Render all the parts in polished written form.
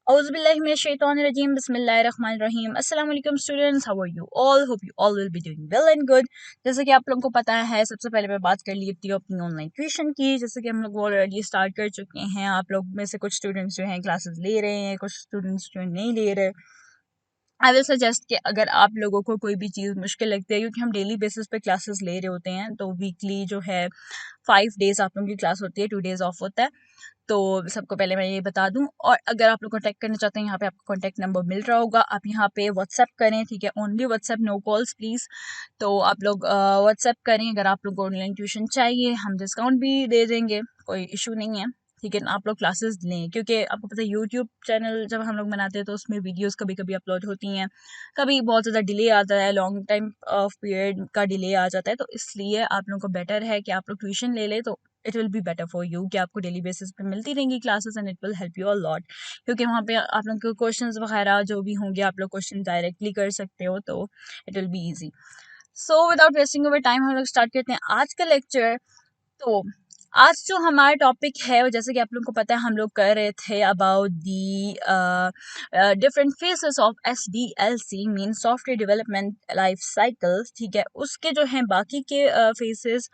Auzubillahiminash-shaytanir-rajim. Bismillahir-rahmanir-rahim. Assalamualaikum students, how are you all? Hope you all will be doing well and good. जैसे कि आप लोगों को पता है, सबसे पहले मैं बात कर लेती हूँ अपनी ऑनलाइन ट्यूशन की। जैसे कि हम लोग ऑलरेडी स्टार्ट कर चुके हैं। आप लोग में से कुछ स्टूडेंट्स जो हैं क्लासेस ले रहे हैं, कुछ स्टूडेंट्स जो नहीं ले रहे। आई विल सजेस्ट कि अगर आप लोगों को कोई भी चीज़ मुश्किल लगती है, क्योंकि हम डेली बेसिस पे क्लासेस ले रहे होते हैं, तो वीकली जो है 5 डेज आप लोगों की क्लास होती है, 2 डेज ऑफ होता है। तो सबको पहले मैं ये बता दूं। और अगर आप लोग कॉन्टैक्ट करना चाहते हैं, यहाँ पे आपको कॉन्टैक्ट नंबर मिल रहा होगा, आप यहाँ पे व्हाट्सएप करें, ठीक है। Only WhatsApp, no calls please. तो आप लोग व्हाट्सएप करें अगर आप लोग को ऑनलाइन ट्यूशन चाहिए, हम डिस्काउंट भी दे देंगे, कोई इशू नहीं है, ठीक है। आप लोग क्लासेस लें, क्योंकि आपको पता है यूट्यूब चैनल जब हम लोग बनाते हैं तो उसमें वीडियोस कभी कभी अपलोड होती हैं, कभी बहुत ज़्यादा डिले आता है, लॉन्ग टाइम ऑफ पीरियड का डिले आ जाता है। तो इसलिए आप लोगों को बेटर है कि आप लोग ट्यूशन ले लें, तो it will be better for you कि आपको डेली बेसिस पे मिलती रहेंगी classes and it will help you a lot, क्योंकि वहाँ पे आप लोग के क्वेश्चंस वगैरह जो भी होंगे आप लोग क्वेश्चन डायरेक्टली कर सकते हो, तो it will be easy. So without wasting over time हम लोग स्टार्ट करते हैं आज का लेक्चर। तो आज जो हमारा टॉपिक है, जैसे कि आप लोगों को पता है, हम लोग कर रहे थे about the different phases of SDLC, mean software development life cycle, ठीक है। उसके जो हैं बाकी के फेसेस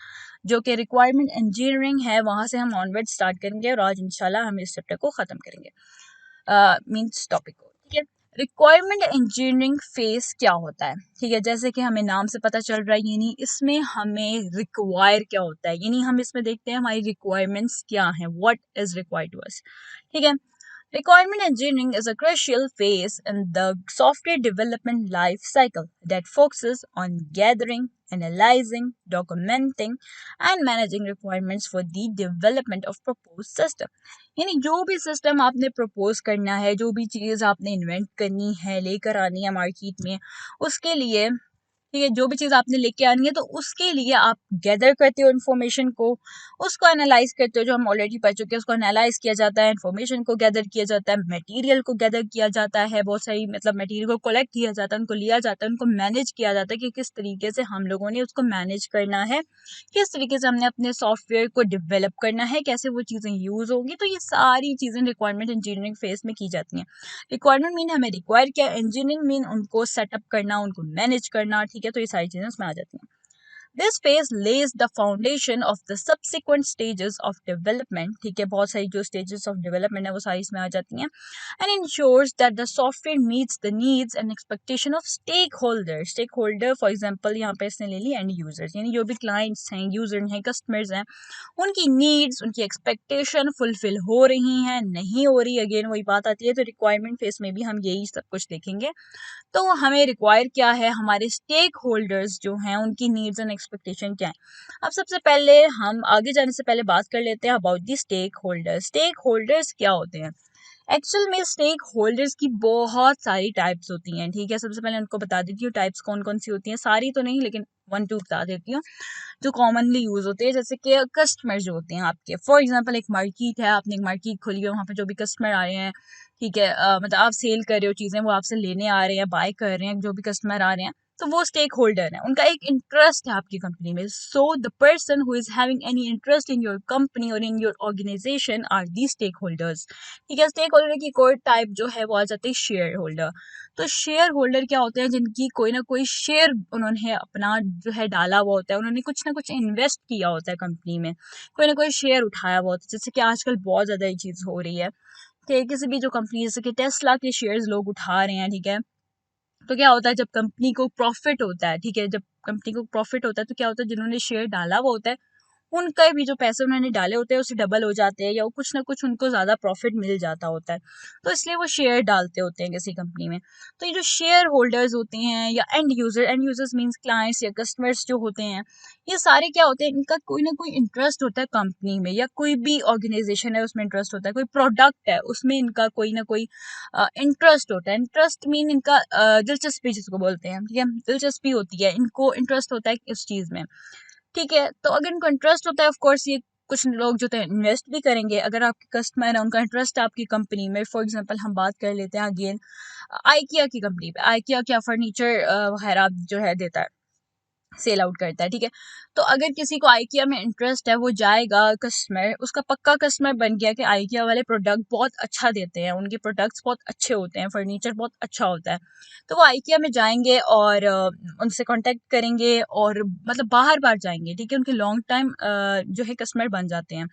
जो कि रिक्वायरमेंट इंजीनियरिंग है, वहाँ से हम ऑनवर्ड स्टार्ट करेंगे और आज इंशाल्लाह हम इस चैप्टर को ख़त्म करेंगे, मीन्स टॉपिक को, ठीक है। रिक्वायरमेंट इंजीनियरिंग फेस क्या होता है, ठीक है। जैसे कि हमें नाम से पता चल रहा है, यानी इसमें हमें रिक्वायर क्या होता है, यानी हम इसमें देखते हैं हमारी रिक्वायरमेंट्स क्या हैं, what is required to us, ठीक है। Requirement engineering is a crucial phase in the software development life cycle that focuses on gathering, analyzing, documenting, and managing requirements for the development of proposed system. यानी जो भी system आपने propose करना है, जो भी चीज़ आपने इन्वेंट करनी है, लेकर आनी है मार्केट में, उसके लिए, ठीक है, जो भी चीज़ आपने लेके आनी है, तो उसके लिए आप गैदर करते हो इन्फॉर्मेशन को, उसको एनालाइज करते हो, जो हम ऑलरेडी पढ़ चुके हैं, उसको एनालाइज किया जाता है, इन्फॉर्मेशन को गैदर किया जाता है, मटेरियल को गैदर किया जाता है, बहुत सारी मतलब मटेरियल को कलेक्ट किया जाता है, उनको लिया जाता है, उनको मैनेज किया जाता है कि किस तरीके से हम लोगों ने उसको मैनेज करना है, किस तरीके से हमने अपने सॉफ्टवेयर को डिवेलप करना है, कैसे वो चीज़ें यूज़ होंगी। तो ये सारी चीज़ें रिक्वायरमेंट इंजीनियरिंग फेज में की जाती हैं। रिक्वायरमेंट मीन हमें रिक्वायर क्या, इंजीनियरिंग मीन उनको सेटअप करना, उनको मैनेज करना, ठीक है। तो ये सारी चीज़ें उसमें आ जाती हैं। This phase lays the foundation of the subsequent stages of development, ठीक है। बहुत सारी जो stages of development है वो सारी इसमें आ जाती हैं, and ensures that the software meets the needs and expectation of stakeholders. Stakeholder for example यहाँ पे इसने ले ली end users, यानी जो भी clients हैं, user हैं, customers हैं, उनकी नीड्स, उनकी एक्सपेक्टेशन फुलफिल हो रही हैं, नहीं हो रही, अगेन वही बात आती है। तो रिक्वायरमेंट फेस में भी हम यही सब कुछ देखेंगे। तो हमें रिक्वायर क्या है, हमारे स्टेक होल्डर्स जो हैं उनकी नीड्स एंड एक्सपेक्टेशन क्या है। अब सबसे पहले हम आगे जाने से पहले बात कर लेते हैं about the stake holders. Stakeholders क्या होते हैं? एक्चुअल में स्टेक होल्डर्स की बहुत सारी टाइप्स होती हैं, ठीक है। सबसे पहले उनको बता देती हूँ टाइप्स कौन कौन सी होती हैं, सारी तो नहीं लेकिन 1-2 बता देती हूँ जो कॉमनली यूज होते हैं। जैसे कि कस्टमर जो होते हैं आपके, फॉर एग्जांपल एक मार्केट है, आपने एक मार्केट खोली है, वहाँ पे जो भी कस्टमर आ रहे हैं, ठीक है, मतलब आप सेल कर रहे हो चीज़ें, वो आपसे लेने आ रहे हैं, बाय कर रहे हैं, जो भी कस्टमर आ रहे हैं, तो वो स्टेक होल्डर है, उनका एक इंटरेस्ट है आपकी कंपनी में। So the person who is having any interest in your company और in your organisation are the stake holders, ठीक है। स्टेक होल्डर की कोई टाइप जो है वो आ जाती है शेयर होल्डर। तो शेयर होल्डर क्या होते हैं, जिनकी कोई ना कोई शेयर उन्होंने अपना जो है डाला हुआ होता है, उन्होंने कुछ ना कुछ इन्वेस्ट किया होता है कंपनी में, कोई ना कोई शेयर उठाया हुआ होता है। जैसे कि आजकल बहुत ज़्यादा ये चीज़ हो रही है कि किसी भी जो कंपनी, जैसे कि टेस्ला के शेयर्स लोग उठा रहे हैं, ठीक है। तो क्या होता है, जब कंपनी को प्रॉफिट होता है, ठीक है, जब कंपनी को प्रॉफिट होता है तो क्या होता है, जिन्होंने शेयर डाला हुआ होता है उनका भी जो पैसे उन्होंने डाले होते हैं उससे डबल हो जाते हैं, या कुछ ना कुछ उनको ज़्यादा प्रॉफिट मिल जाता होता है, तो इसलिए वो शेयर डालते होते हैं किसी कंपनी में। तो ये जो शेयर होल्डर्स होते हैं या एंड यूजर्स मीन्स क्लाइंट्स या कस्टमर्स जो होते हैं, ये सारे क्या होते हैं, इनका कोई ना कोई इंटरेस्ट होता है कंपनी में, या कोई भी ऑर्गेनाइजेशन है उसमें इंटरेस्ट होता है, कोई प्रोडक्ट है उसमें इनका कोई ना कोई इंटरेस्ट होता है। इंटरेस्ट मीन इनका दिलचस्पी जिसको बोलते हैं, ठीक है, दिलचस्पी होती है, इनको इंटरेस्ट होता है इस चीज़ में, ठीक है। तो अगर इनको इंटरेस्ट होता है, ऑफ कोर्स ये कुछ लोग जो है इन्वेस्ट भी करेंगे। अगर आपके कस्टमर है, उनका इंटरेस्ट है आपकी कंपनी में, फॉर एग्जांपल हम बात कर लेते हैं अगेन आइकिया की कंपनी पे, आइकिया क्या फर्नीचर वगैरह जो है देता है, सेल आउट करता है, ठीक है। तो अगर किसी को आइकिया में इंटरेस्ट है, वो जाएगा, कस्टमर उसका पक्का कस्टमर बन गया कि आइकिया वाले प्रोडक्ट बहुत अच्छा देते हैं, उनके प्रोडक्ट्स बहुत अच्छे होते हैं, फर्नीचर बहुत अच्छा होता है, तो वो आइकिया में जाएंगे और उनसे कांटेक्ट करेंगे और मतलब बार बार जाएंगे, ठीक है, उनके लॉन्ग टाइम जो है कस्टमर बन जाते हैं।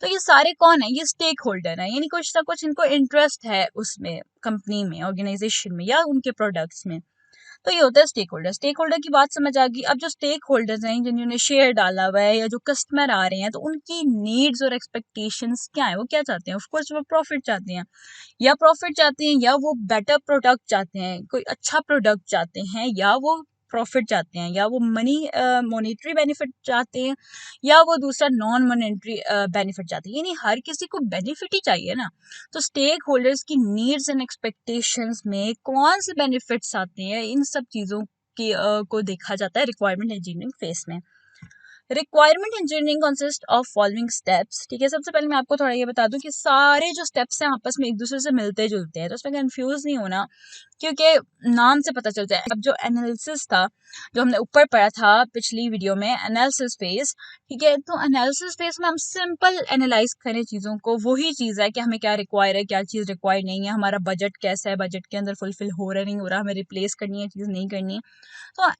तो ये सारे कौन है, ये स्टेक होल्डर है, यानी कुछ ना कुछ इनको इंटरेस्ट है उसमें, कंपनी में, ऑर्गेनाइजेशन में या उनके प्रोडक्ट्स में। तो ये होता है स्टेक होल्डर। स्टेक होल्डर की बात समझ आ गई। अब जो स्टेक होल्डर्स हैं जिन्होंने शेयर डाला हुआ है या जो कस्टमर आ रहे हैं, तो उनकी नीड्स और एक्सपेक्टेशंस क्या है, वो क्या चाहते हैं? ऑफ कोर्स वो प्रॉफिट चाहते हैं, या प्रॉफिट चाहते हैं, या वो बेटर प्रोडक्ट चाहते हैं, कोई अच्छा प्रोडक्ट चाहते हैं, या वो प्रॉफिट चाहते हैं, या वो मॉनेटरी बेनिफिट चाहते हैं, या वो दूसरा नॉन मॉनेटरी बेनिफिट चाहते हैं, यानी हर किसी को बेनिफिट ही चाहिए ना। तो स्टेक होल्डर्स की नीड्स एंड एक्सपेक्टेशंस में कौन से बेनिफिट्स आते हैं, इन सब चीज़ों की को देखा जाता है रिक्वायरमेंट इंजीनियरिंग फेस में। Requirement engineering consist of following steps, ठीक है। सबसे पहले मैं आपको थोड़ा ये बता दूं कि सारे जो स्टेप्स हैं आपस में एक दूसरे से मिलते जुलते हैं, तो उसमें कंफ्यूज नहीं होना, क्योंकि नाम से पता चलता है। अब जो एनालिसिस था, जो हमने ऊपर पढ़ा था पिछली वीडियो में, एनालिसिस फेज, ठीक है, तो एनालिसिस फेज में हम सिंपल एनालाइज करें चीज़ों को, वही चीज़ है कि हमें क्या रिक्वायर है, क्या चीज़ रिक्वायर नहीं है, हमारा बजट कैसा है, बजट के अंदर फुलफिल हो रहा नहीं हो रहा, हमें रिप्लेस करनी है चीज़, नहीं करनी है, तो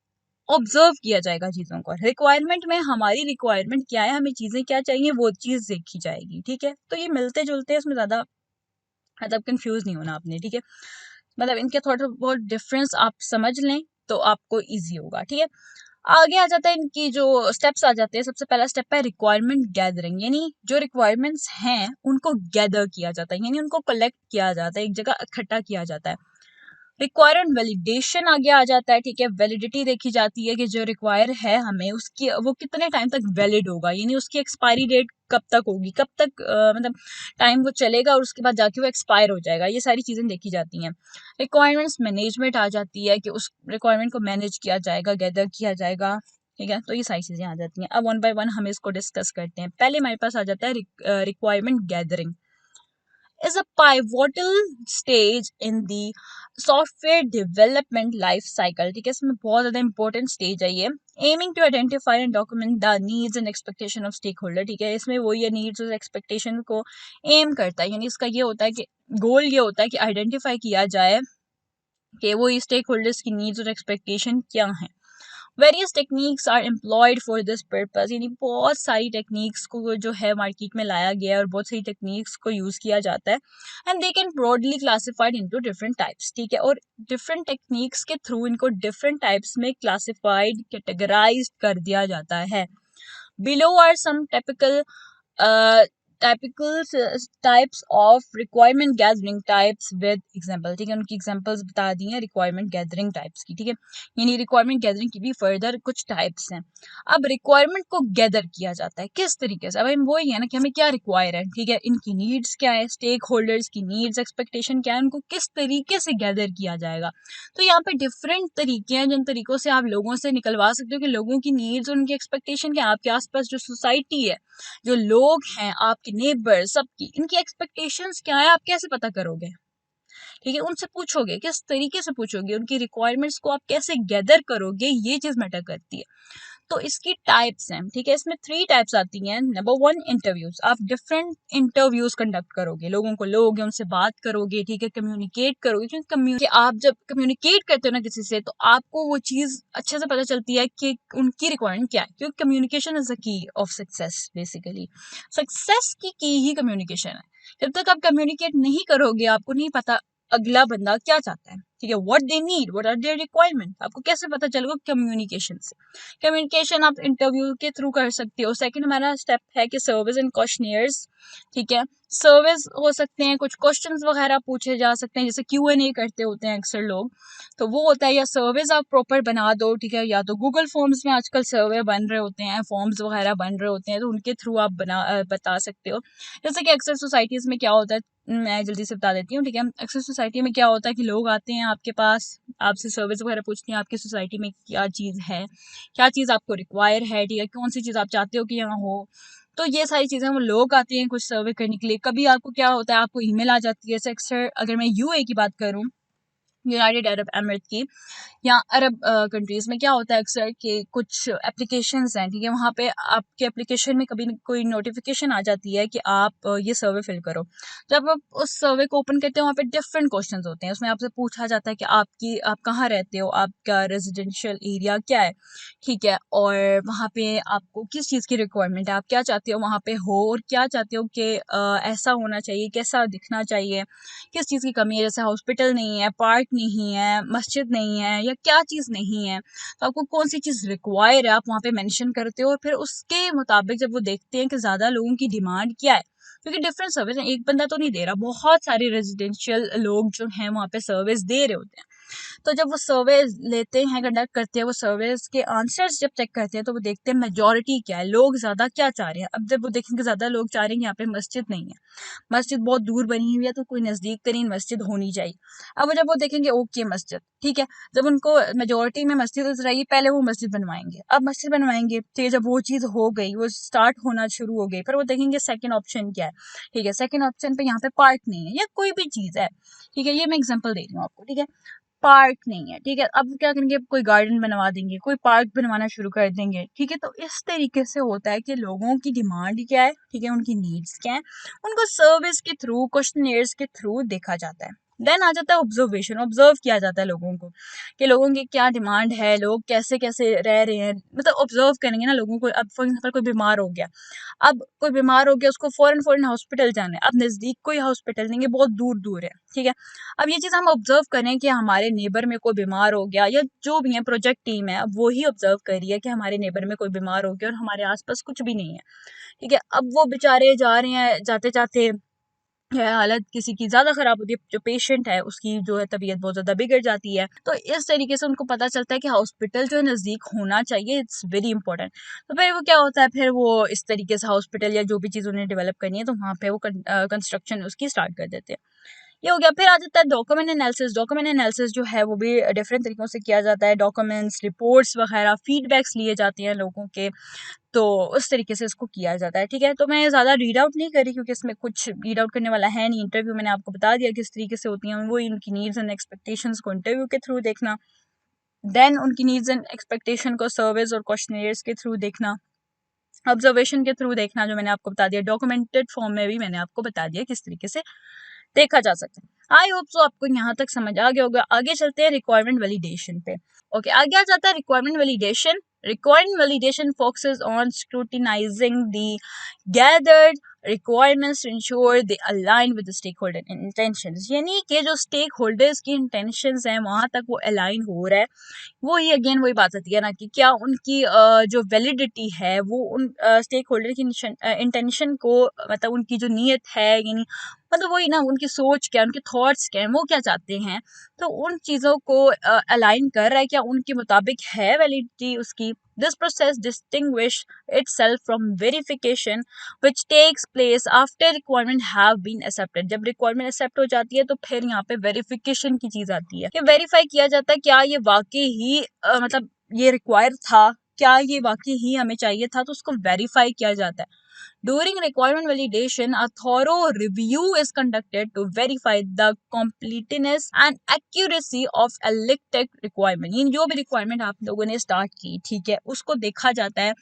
ऑब्जर्व किया जाएगा चीज़ों को। रिक्वायरमेंट में हमारी रिक्वायरमेंट क्या है, हमें चीज़ें क्या चाहिए, वो चीज़ देखी जाएगी, ठीक है। तो ये मिलते जुलते हैं, इसमें ज़्यादा मतलब कंफ्यूज नहीं होना आपने, ठीक है। मतलब इनके थोड़ा बहुत डिफरेंस आप समझ लें तो आपको ईजी होगा, ठीक है। आगे आ जाता है इनकी जो स्टेप्स आ जाते हैं। सबसे पहला स्टेप है रिक्वायरमेंट गैदरिंग, यानी जो रिक्वायरमेंट्स हैं उनको गैदर किया जाता है, यानी उनको कलेक्ट किया जाता है, एक जगह इकट्ठा किया जाता है। रिक्वायर्ड वैलिडेशन आगे आ जाता है, ठीक है। वैलिडिटी देखी जाती है कि जो रिक्वायर है हमें, उसकी वो कितने टाइम तक वैलिड होगा, यानी उसकी एक्सपायरी डेट कब तक होगी, कब तक मतलब टाइम वो चलेगा और उसके बाद जाके वो एक्सपायर हो जाएगा, ये सारी चीज़ें देखी जाती हैं। रिक्वायरमेंट्स मैनेजमेंट आ जाती है कि उस रिक्वायरमेंट को मैनेज किया जाएगा, गैदर किया जाएगा, ठीक है। तो ये सारी चीज़ें आ जाती हैं। अब वन बाय वन हम इसको डिस्कस करते हैं। पहले हमारे पास आ जाता है requirement gathering is a pivotal stage in the software development life cycle, ठीक है। इसमें बहुत ज़्यादा इंपॉर्टेंट स्टेज है ये। Aiming to identify and document the needs and expectation of stakeholder, ठीक है। इसमें वो ये नीड्स और एक्सपेक्टेशन को एम करता है, यानी इसका ये होता है कि गोल ये होता है कि आइडेंटिफाई किया जाए कि वो स्टेक होल्डर्स की नीड्स और एक्सपेक्टेशन क्या हैं। Various techniques are employed for this purpose, यानी बहुत सारी टेक्निक्स को जो है मार्केट में लाया गया है और बहुत सारी टेक्निक्स को यूज़ किया जाता है। And they can broadly classified into different types, ठीक है। और डिफरेंट टेक्निक्स के थ्रू इनको डिफरेंट टाइप्स में क्लासिफाइड, कैटेगराइज कर दिया जाता है। Below are some typical types of requirement gathering types with example, ठीक है। उनकी एग्जांपल्स बता दी हैं रिक्वायरमेंट गैदरिंग टाइप्स की, ठीक है। यानी रिक्वायरमेंट गैदरिंग की भी फर्दर कुछ टाइप्स हैं। अब रिक्वायरमेंट को गैदर किया जाता है किस तरीके से? अब हम वही है ना कि हमें क्या रिक्वायर है, ठीक है, इनकी नीड्स क्या है, स्टेक होल्डर्स की नीड्स एक्सपेक्टेशन क्या है, उनको किस तरीके से गैदर किया जाएगा। तो यहाँ पे डिफरेंट तरीके हैं जिन तरीकों से आप लोगों से निकलवा सकते हो कि लोगों की नीड्स और उनकी एक्सपेक्टेशन क्या है। आपके आसपास जो सोसाइटी है, जो लोग हैं, आपके नेबर, सबकी इनकी एक्सपेक्टेशंस क्या है, आप कैसे पता करोगे? ठीक है, उनसे पूछोगे, किस तरीके से पूछोगे, उनकी रिक्वायरमेंट्स को आप कैसे गैदर करोगे, ये चीज मैटर करती है। तो इसकी टाइप्स हैं, ठीक है। इसमें 3 टाइप्स आती हैं। Number 1, interviews. आप डिफरेंट इंटरव्यूज कंडक्ट करोगे, लोगों को लोगे, उनसे बात करोगे, ठीक है, कम्युनिकेट करोगे, क्योंकि आप जब कम्युनिकेट करते हो ना किसी से, तो आपको वो चीज अच्छे से पता चलती है कि उनकी रिक्वायरमेंट क्या है, क्योंकि communication is the key of success. Basically success की ही कम्युनिकेशन है। जब तक आप कम्युनिकेट नहीं करोगे, आपको नहीं पता अगला बंदा क्या चाहता है, ठीक है, what they need, what are their requirement, आपको कैसे पता चलेगा? कम्युनिकेशन से। कम्युनिकेशन आप इंटरव्यू के थ्रू कर सकते हो। सेकंड हमारा स्टेप है कि सर्विस एंड क्वेश्चनियर्स, ठीक है। सर्विस हो सकते हैं, कुछ क्वेश्चंस वगैरह पूछे जा सकते हैं, जैसे Q&A करते होते हैं अक्सर लोग, तो वो होता है। या सर्विस आप प्रॉपर बना दो, ठीक है, या तो गूगल फॉर्म्स में आजकल सर्वे बन रहे होते हैं, फॉर्म्स वगैरह बन रहे होते हैं, तो उनके थ्रू आप बता सकते हो। जैसे कि अक्सर सोसाइटीज़ में क्या होता है, मैं जल्दी से बता देती हूँ, ठीक है। अक्सर सोसाइटी में क्या होता है कि लोग आते हैं आपके पास, आपसे सर्विस वगैरह पूछते हैं, आपकी सोसाइटी में क्या चीज़ है, क्या चीज़ आपको रिक्वायर है, ठीक है, कौन सी चीज़ आप चाहते हो कि यहाँ हो। तो ये सारी चीज़ें वो लोग आते हैं कुछ सर्वे करने के लिए। कभी आपको क्या होता है, आपको ईमेल आ जाती है। जैसे अक्सर अगर मैं UAE की बात करूँ, यूनाइटेड अरब एमिरेट की या अरब कंट्रीज़ में क्या होता है अक्सर कि कुछ एप्लीकेशंस हैं, ठीक है, वहाँ पे आपके एप्लीकेशन में कभी कोई नोटिफिकेशन आ जाती है कि आप ये सर्वे फिल करो। जब आप उस सर्वे को ओपन करते हो वहाँ पे डिफरेंट क्वेश्चंस होते हैं, उसमें आपसे पूछा जाता है कि आप कहाँ रहते हो, आपका रेजिडेंशियल एरिया क्या है, ठीक है, और वहाँ पे आपको किस चीज़ की रिक्वायरमेंट है, आप क्या चाहते हो वहाँ पे हो और क्या चाहते हो कि ऐसा होना चाहिए, कैसा दिखना चाहिए, किस चीज़ की कमी है, जैसे हॉस्पिटल नहीं है, पार्क नहीं है, मस्जिद नहीं है, या क्या चीज़ नहीं है, तो आपको कौन सी चीज़ रिक्वायर है आप वहाँ पे मेंशन करते हो, और फिर उसके मुताबिक जब वो देखते हैं कि ज़्यादा लोगों की डिमांड क्या है, क्योंकि डिफरेंट सर्विस है, एक बंदा तो नहीं दे रहा, बहुत सारे रेजिडेंशियल लोग जो हैं वहाँ पे सर्विस दे रहे होते हैं। तो जब वो सर्वे लेते हैं, कंडक्ट करते हैं, वो सर्वेस के आंसर्स जब चेक करते हैं तो वो देखते हैं मेजॉरिटी क्या है, लोग ज़्यादा क्या चाह रहे हैं। अब जब वो देखेंगे ज़्यादा लोग चाह रहे हैं यहाँ पे मस्जिद नहीं है, मस्जिद बहुत दूर बनी हुई है, तो कोई नज़दीक तरीन मस्जिद होनी चाहिए। अब जब वो देखेंगे ओके मस्जिद ठीक है, जब उनको मेजोरिटी में मस्जिद नजर आएगी पहले वो मस्जिद बनवाएंगे। अब मस्जिद बनवाएंगे तो जब वो चीज़ हो गई, वो स्टार्ट होना शुरू हो गई, फिर वो देखेंगे सेकंड ऑप्शन क्या है, ठीक है, सेकंड ऑप्शन पे यहाँ पे पार्क नहीं है या कोई भी चीज़ है, ठीक है, ये मैं एग्जांपल दे रही हूँ आपको, ठीक है, पार्क नहीं है, ठीक है, अब क्या करेंगे, कोई गार्डन बनवा देंगे, कोई पार्क बनवाना शुरू कर देंगे, ठीक है। तो इस तरीके से होता है कि लोगों की डिमांड क्या है, ठीक है, उनकी नीड्स क्या है, उनको सर्विस के थ्रू, क्वेश्चनियर्स के थ्रू देखा जाता है। देन आ जाता है ऑब्जर्वेशन, ऑब्जर्व किया जाता है लोगों को कि लोगों की क्या डिमांड है, लोग कैसे कैसे रह रहे हैं, मतलब ऑब्जर्व करेंगे ना लोगों को। अब फॉर एग्जाम्पल कोई बीमार हो गया, अब कोई बीमार हो गया, उसको फौरन हॉस्पिटल जाना है, अब नज़दीक कोई हॉस्पिटल नहीं है, बहुत दूर दूर है, ठीक है। अब ये चीज़ हम ऑब्जर्व करें कि हमारे नेबर में कोई बीमार हो गया, या जो भी है प्रोजेक्ट टीम है, अब वो ही ऑब्जर्व कर रही है कि हमारे नेबर में कोई बीमार हो गया और हमारे आसपास कुछ भी नहीं है, ठीक है। अब वो बेचारे जा रहे हैं, जाते जाते हालत किसी की ज़्यादा ख़राब होती है, जो पेशेंट है उसकी जो है तबीयत बहुत ज़्यादा बिगड़ जाती है, तो इस तरीके से उनको पता चलता है कि हॉस्पिटल जो है नज़दीक होना चाहिए, इट्स वेरी इंपॉर्टेंट। तो फिर वो क्या होता है, फिर वो इस तरीके से हॉस्पिटल या जो भी चीज़ उन्हें डेवलप करनी है तो वहाँ पे वो कंस्ट्रक्शन उसकी स्टार्ट कर देते हैं। ये हो गया। फिर आ जाता है डॉक्यूमेंट एनालिसिस। डॉक्यूमेंट एनालिसिस जो है वो भी डिफरेंट तरीकों से किया जाता है। डॉक्यूमेंट्स, रिपोर्ट्स वगैरह, फीडबैक्स लिए जाते हैं लोगों के, तो उस तरीके से इसको किया जाता है, ठीक है। तो मैं ज़्यादा रीड आउट नहीं करी क्योंकि इसमें कुछ रीड आउट करने वाला है नहीं। इंटरव्यू मैंने आपको बता दिया किस तरीके से होती हैं, वो इनकी नीड्स एंड एक्सपेक्टेशंस को इंटरव्यू के थ्रू देखना, देन उनकी नीड्स एंड एक्सपेक्टेशन को सर्वेज और क्वेश्चनियर्स के थ्रू देखना, ऑब्जर्वेशन के थ्रू देखना, जो मैंने आपको बता दिया। डॉक्यूमेंटेड फॉर्म में भी मैंने आपको बता दिया किस तरीके से देखा जा सकता है। आई होप सो आपको यहाँ तक समझ आ गया होगा। आगे चलते हैं रिक्वायरमेंट वैलिडेशन पे। ओके, आगे आ जाता है requirement validation. Requirement validation focuses on scrutinizing the gathered requirements to ensure they align with the stakeholder intentions। यानी कि जो stakeholders की intentions हैं वहाँ तक वो align हो रहा है। वो ही अगेन वही बात आती है ना कि क्या उनकी जो वैलिडिटी है वो उन स्टेक होल्डर की इंटेंशन को, मतलब उनकी जो नीयत है, यानी मतलब वही ना, उनकी सोच क्या है, उनके थॉट्स क्या है, वो क्या चाहते हैं, तो उन चीज़ों को अलाइन कर रहा है, क्या उनके मुताबिक है वैलिडिटी उसकी। This process distinguish itself from verification which takes place after requirement have been accepted। जब रिक्वायरमेंट एक्सेप्ट हो जाती है तो फिर यहाँ पे वेरिफिकेशन की चीज आती है कि वेरीफाई किया जाता है क्या ये वाकई ही मतलब ये रिक्वायर था, क्या ये वाकई ही हमें चाहिए था, तो उसको वेरीफाई किया जाता है। During requirement validation, a thorough review is conducted to verify the completeness and accuracy of elected requirement। ये जो भी रिक्वायरमेंट आप लोगों ने स्टार्ट की, ठीक है, उसको देखा जाता है,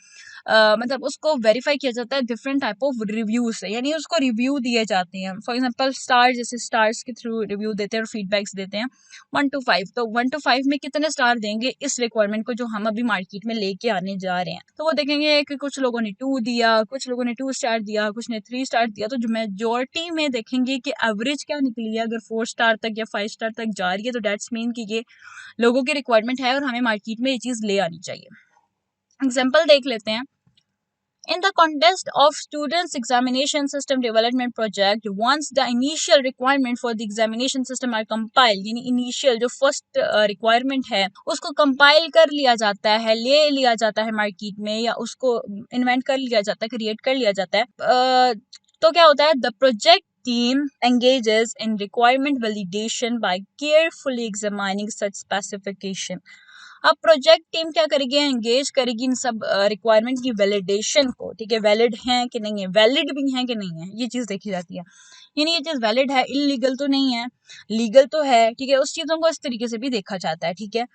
मतलब उसको वेरीफाई किया जाता है डिफरेंट टाइप ऑफ रिव्यू से, यानी उसको रिव्यू दिए जाते हैं। फॉर एग्जांपल स्टार, जैसे स्टार्स के थ्रू रिव्यू देते हैं और फीडबैक्स देते हैं 1 to 5। तो 1 to 5 में कितने स्टार देंगे इस रिक्वायरमेंट को जो हम अभी मार्केट में लेके आने जा रहे हैं, तो वो देखेंगे कि कुछ लोगों ने 2 दिया, कुछ लोगों ने 2 स्टार दिया, कुछ ने 3 स्टार दिया। तो जो मेजोरिटी में देखेंगे कि एवरेज क्या निकली है, अगर 4 स्टार तक या 5 स्टार तक जा रही है तो डेट्स मीन कि ये लोगों की रिक्वायरमेंट है और हमें मार्केट में ये चीज़ ले आनी चाहिए। एग्जाम्पल देख लेते हैं। In the context of students' examination system development project, once the initial requirement for the examination system are compiled, यानी initial जो first requirement है उसको compile कर लिया जाता है, ले लिया जाता है मार्केट में, या उसको invent कर लिया जाता है, create कर लिया जाता है, तो क्या होता है, the project team engages in requirement validation by carefully examining such specification। अब प्रोजेक्ट टीम क्या करेगी, एंगेज करेगी इन सब रिक्वायरमेंट की वैलिडेशन को, ठीक है, वैलिड हैं कि नहीं है, वैलिड भी हैं कि नहीं है, ये चीज़ देखी जाती है। यानी ये चीज वैलिड है, इलीगल तो नहीं है, लीगल तो है, ठीक है। उस चीजों को इस तरीके से भी देखा जाता है, ठीक है।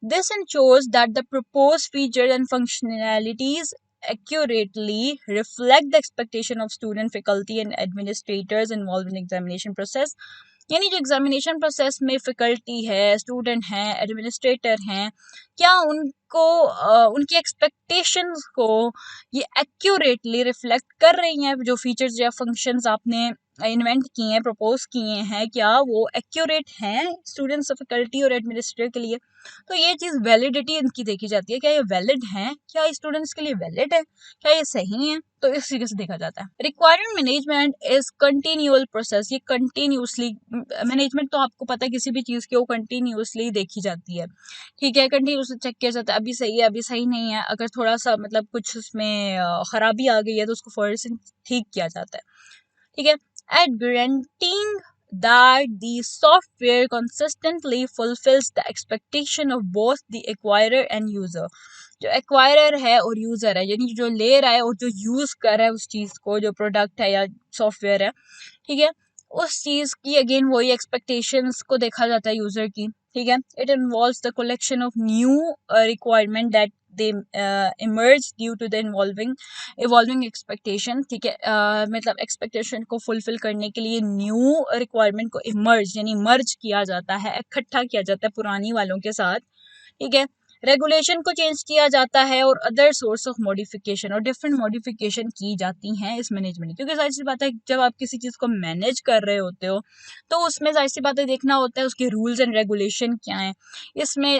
This ensures that the proposed features and functionalities accurately reflect the expectation of student, faculty and administrators involved in examination process. यानी जो एग्जामिनेशन प्रोसेस में फैकल्टी है, स्टूडेंट हैं, एडमिनिस्ट्रेटर हैं, क्या उनको उनकी एक्सपेक्टेशंस को ये एक्यूरेटली रिफ्लेक्ट कर रही हैं? जो फीचर्स या फंक्शंस आपने इन्वेंट किए हैं, प्रपोज किए हैं, क्या वो एक्यूरेट हैं स्टूडेंट्स, फैकल्टी और एडमिनिस्ट्रेटर के लिए? तो ये चीज़ वैलिडिटी इनकी देखी जाती है, क्या ये वैलिड हैं, क्या स्टूडेंट्स के लिए वैलिड है, क्या ये सही है, तो इस तरीके से देखा जाता है। Requirement management is continual process, ये कंटिन्यूसली मैनेजमेंट तो आपको पता है किसी भी चीज़ की वो कंटिन्यूसली देखी जाती है, ठीक है। कंटिन्यूसली चेक किया जाता है, अभी सही है, अभी सही नहीं है, अगर थोड़ा सा मतलब कुछ उसमें खराबी आ गई है तो उसको फौरन से ठीक किया जाता है, ठीक है। At guaranteeing that the software consistently fulfills the expectation of both the acquirer and user. जो एक्वायरर है और यूजर है, यानी जो ले रहा है और जो यूज कर रहा है उस चीज को, जो प्रोडक्ट है या सॉफ्टवेयर है, ठीक है, उस चीज की अगेन वही एक्सपेक्टेशंस को देखा जाता है यूजर की, ठीक है। It involves the collection of new requirement that they emerge due to the evolving expectation, ठीक है। मतलब एक्सपेक्टेशन को फुलफिल करने के लिए न्यू रिक्वायरमेंट को इमर्ज यानी मर्ज किया जाता है, इकट्ठा किया जाता है पुरानी वालों के साथ, ठीक है। रेगुलेशन को चेंज किया जाता है और अदर सोर्स ऑफ मॉडिफिकेशन और डिफरेंट मॉडिफिकेशन की जाती हैं इस मैनेजमेंट, क्योंकि जाहिर सी बात है जब आप किसी चीज़ को मैनेज कर रहे होते हो तो उसमें जाहिर सी बात है देखना होता है उसके रूल्स एंड रेगुलेशन क्या हैं। इसमें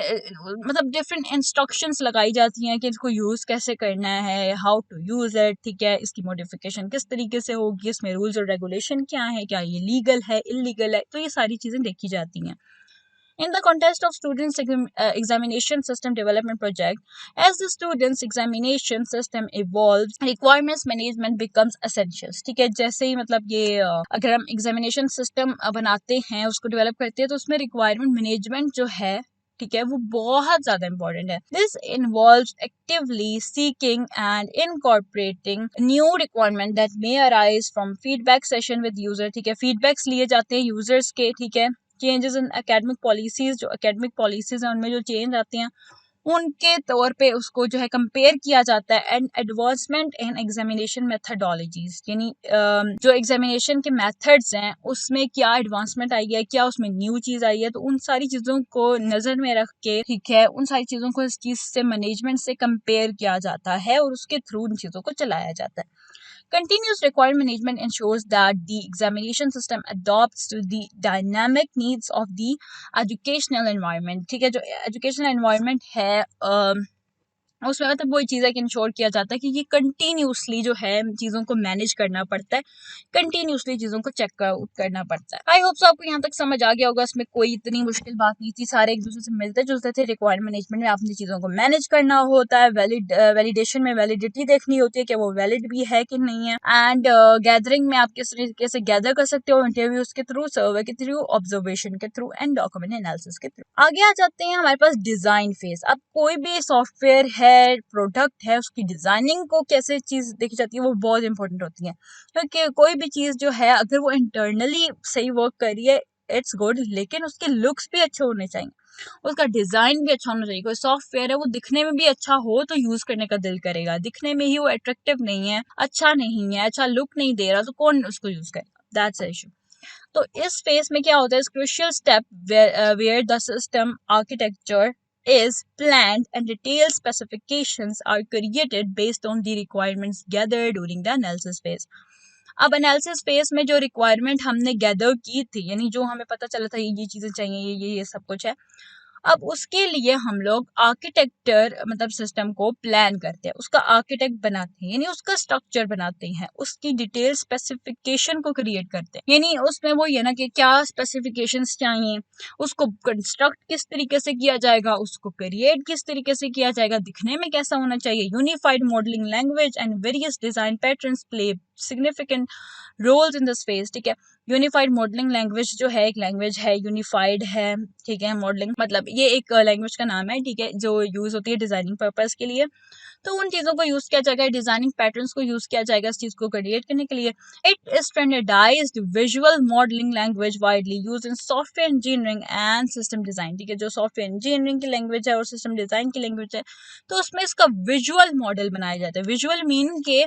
मतलब डिफरेंट इंस्ट्रक्शंस लगाई जाती हैं कि इसको यूज़ कैसे करना है, हाउ टू यूज़ इट, ठीक है, इसकी मॉडिफिकेशन किस तरीके से होगी, इसमें रूल्स और रेगुलेशन क्या है, क्या ये लीगल है, इलीगल है, तो ये सारी चीज़ें देखी जाती हैं। In the context of students' examination system development project, as the students' examination system evolves, requirements management becomes essential. ठीक है, जैसे ही मतलब ये अगर हम एग्जामिनेशन सिस्टम बनाते हैं, उसको डेवलप करते हैं, तो उसमें रिक्वायरमेंट मैनेजमेंट जो है, ठीक है, वो बहुत ज़्यादा इंपॉर्टेंट है। This involves actively seeking and incorporating new requirement that may arise from feedback session with user, ठीक है, फीडबैक्स लिए जाते हैं यूजर्स के, ठीक है। चेंजेस इन एकेडमिक पॉलिसीज, जो एकेडमिक पॉलिसीज हैं उनमें जो चेंज आते हैं उनके तौर पे उसको जो है कंपेयर किया जाता है। And advancement in examination methodologies, यानी जो एग्जामिनेशन के मेथड्स हैं उसमें क्या एडवांसमेंट आई है, क्या उसमें न्यू चीज़ आई है, तो उन सारी चीज़ों को नज़र में रख के, ठीक है, उन सारी चीज़ों को इस चीज़ से मैनेजमेंट से कंपेयर किया जाता है और उसके थ्रू उन चीज़ों को चलाया जाता है। Continuous requirement management ensures that the examination system adapts to the dynamic needs of the educational environment, ठीक है। जो educational environment है उसमें मतलब वही चीज़ है कि इंश्योर किया जाता है कि ये कंटिन्यूसली जो है चीज़ों को मैनेज करना पड़ता है, कंटिन्यूसली चीज़ों को चेक आउट करना पड़ता है। आई होप सो आपको यहाँ तक समझ आ गया होगा, इसमें कोई इतनी मुश्किल बात नहीं थी, सारे एक दूसरे से मिलते जुलते थे। रिक्वायरमेंट मैनेजमेंट में आपने चीज़ों को मैनेज करना होता है, वैलिडेशन में वैलिडिटी देखनी होती है कि वो वैलिड भी है कि नहीं है, एंड गैदरिंग में आप किस तरीके से गैदर कर सकते हो, इंटरव्यूज के थ्रू, सर्वे के थ्रू, ऑब्जर्वेशन के थ्रू एंड डॉक्यूमेंट एनालिसिस के थ्रू। आगे आ जाते हैं हमारे पास डिज़ाइन फेज। अब कोई भी सॉफ्टवेयर है, प्रोडक्ट है, उसकी डिज़ाइनिंग को कैसे चीज़ देखी जाती है वो बहुत इंपॉर्टेंट होती है, क्योंकि कोई भी चीज़ जो है अगर वो इंटरनली सही वर्क कर रही है इट्स गुड, लेकिन उसके लुक्स भी अच्छे होने चाहिए, उसका डिज़ाइन भी अच्छा होना चाहिए। कोई सॉफ्टवेयर है वो दिखने में भी अच्छा हो तो यूज़ करने का दिल करेगा, दिखने में ही वो अट्रैक्टिव नहीं है, अच्छा नहीं है, अच्छा लुक नहीं दे रहा, तो कौन उसको यूज़ करेगा, दैट्स द इशू। तो इस फेज में क्या होता है, crucial step where the system architecture is planned and detailed specifications are created based on the requirements gathered during the analysis phase. अब एनालिसिस फेज में जो रिक्वायरमेंट हमने गैदर की थी, यानी जो हमें पता चला था ये चीज़ें चाहिए, ये सब कुछ है, अब उसके लिए हम लोग आर्किटेक्चर मतलब सिस्टम को प्लान करते हैं, उसका आर्किटेक्ट बनाते हैं, यानी उसका स्ट्रक्चर बनाते हैं, उसकी डिटेल स्पेसिफिकेशन को क्रिएट करते हैं, यानी उसमें वो ये ना कि क्या स्पेसिफिकेशंस चाहिए, उसको कंस्ट्रक्ट किस तरीके से किया जाएगा, उसको क्रिएट किस तरीके से किया जाएगा, दिखने में कैसा होना चाहिए। Unified modelling language and various design patterns play significant roles in this phase, ठीक है। यूनिफाइड मॉडलिंग लैंग्वेज जो है एक लैंग्वेज है, यूनिफाइड है, ठीक है। मॉडलिंग मतलब ये एक लैंग्वेज का नाम है, ठीक है, जो यूज होती है डिजाइनिंग पर्पस के लिए। तो उन चीज़ों को यूज़ किया जाएगा, डिजाइनिंग पैटर्न्स को यूज़ किया जाएगा इस चीज़ को क्रिएट करने के लिए। It is standardised visual modelling language widely use in software engineering and system design, ठीक है। जो सॉफ्टवेयर इंजीनियरिंग की लैंग्वेज है और सिस्टम डिजाइन की लैंग्वेज है, तो उसमें इसका विजुअल मॉडल बनाया जाता है। विजुअल मीन के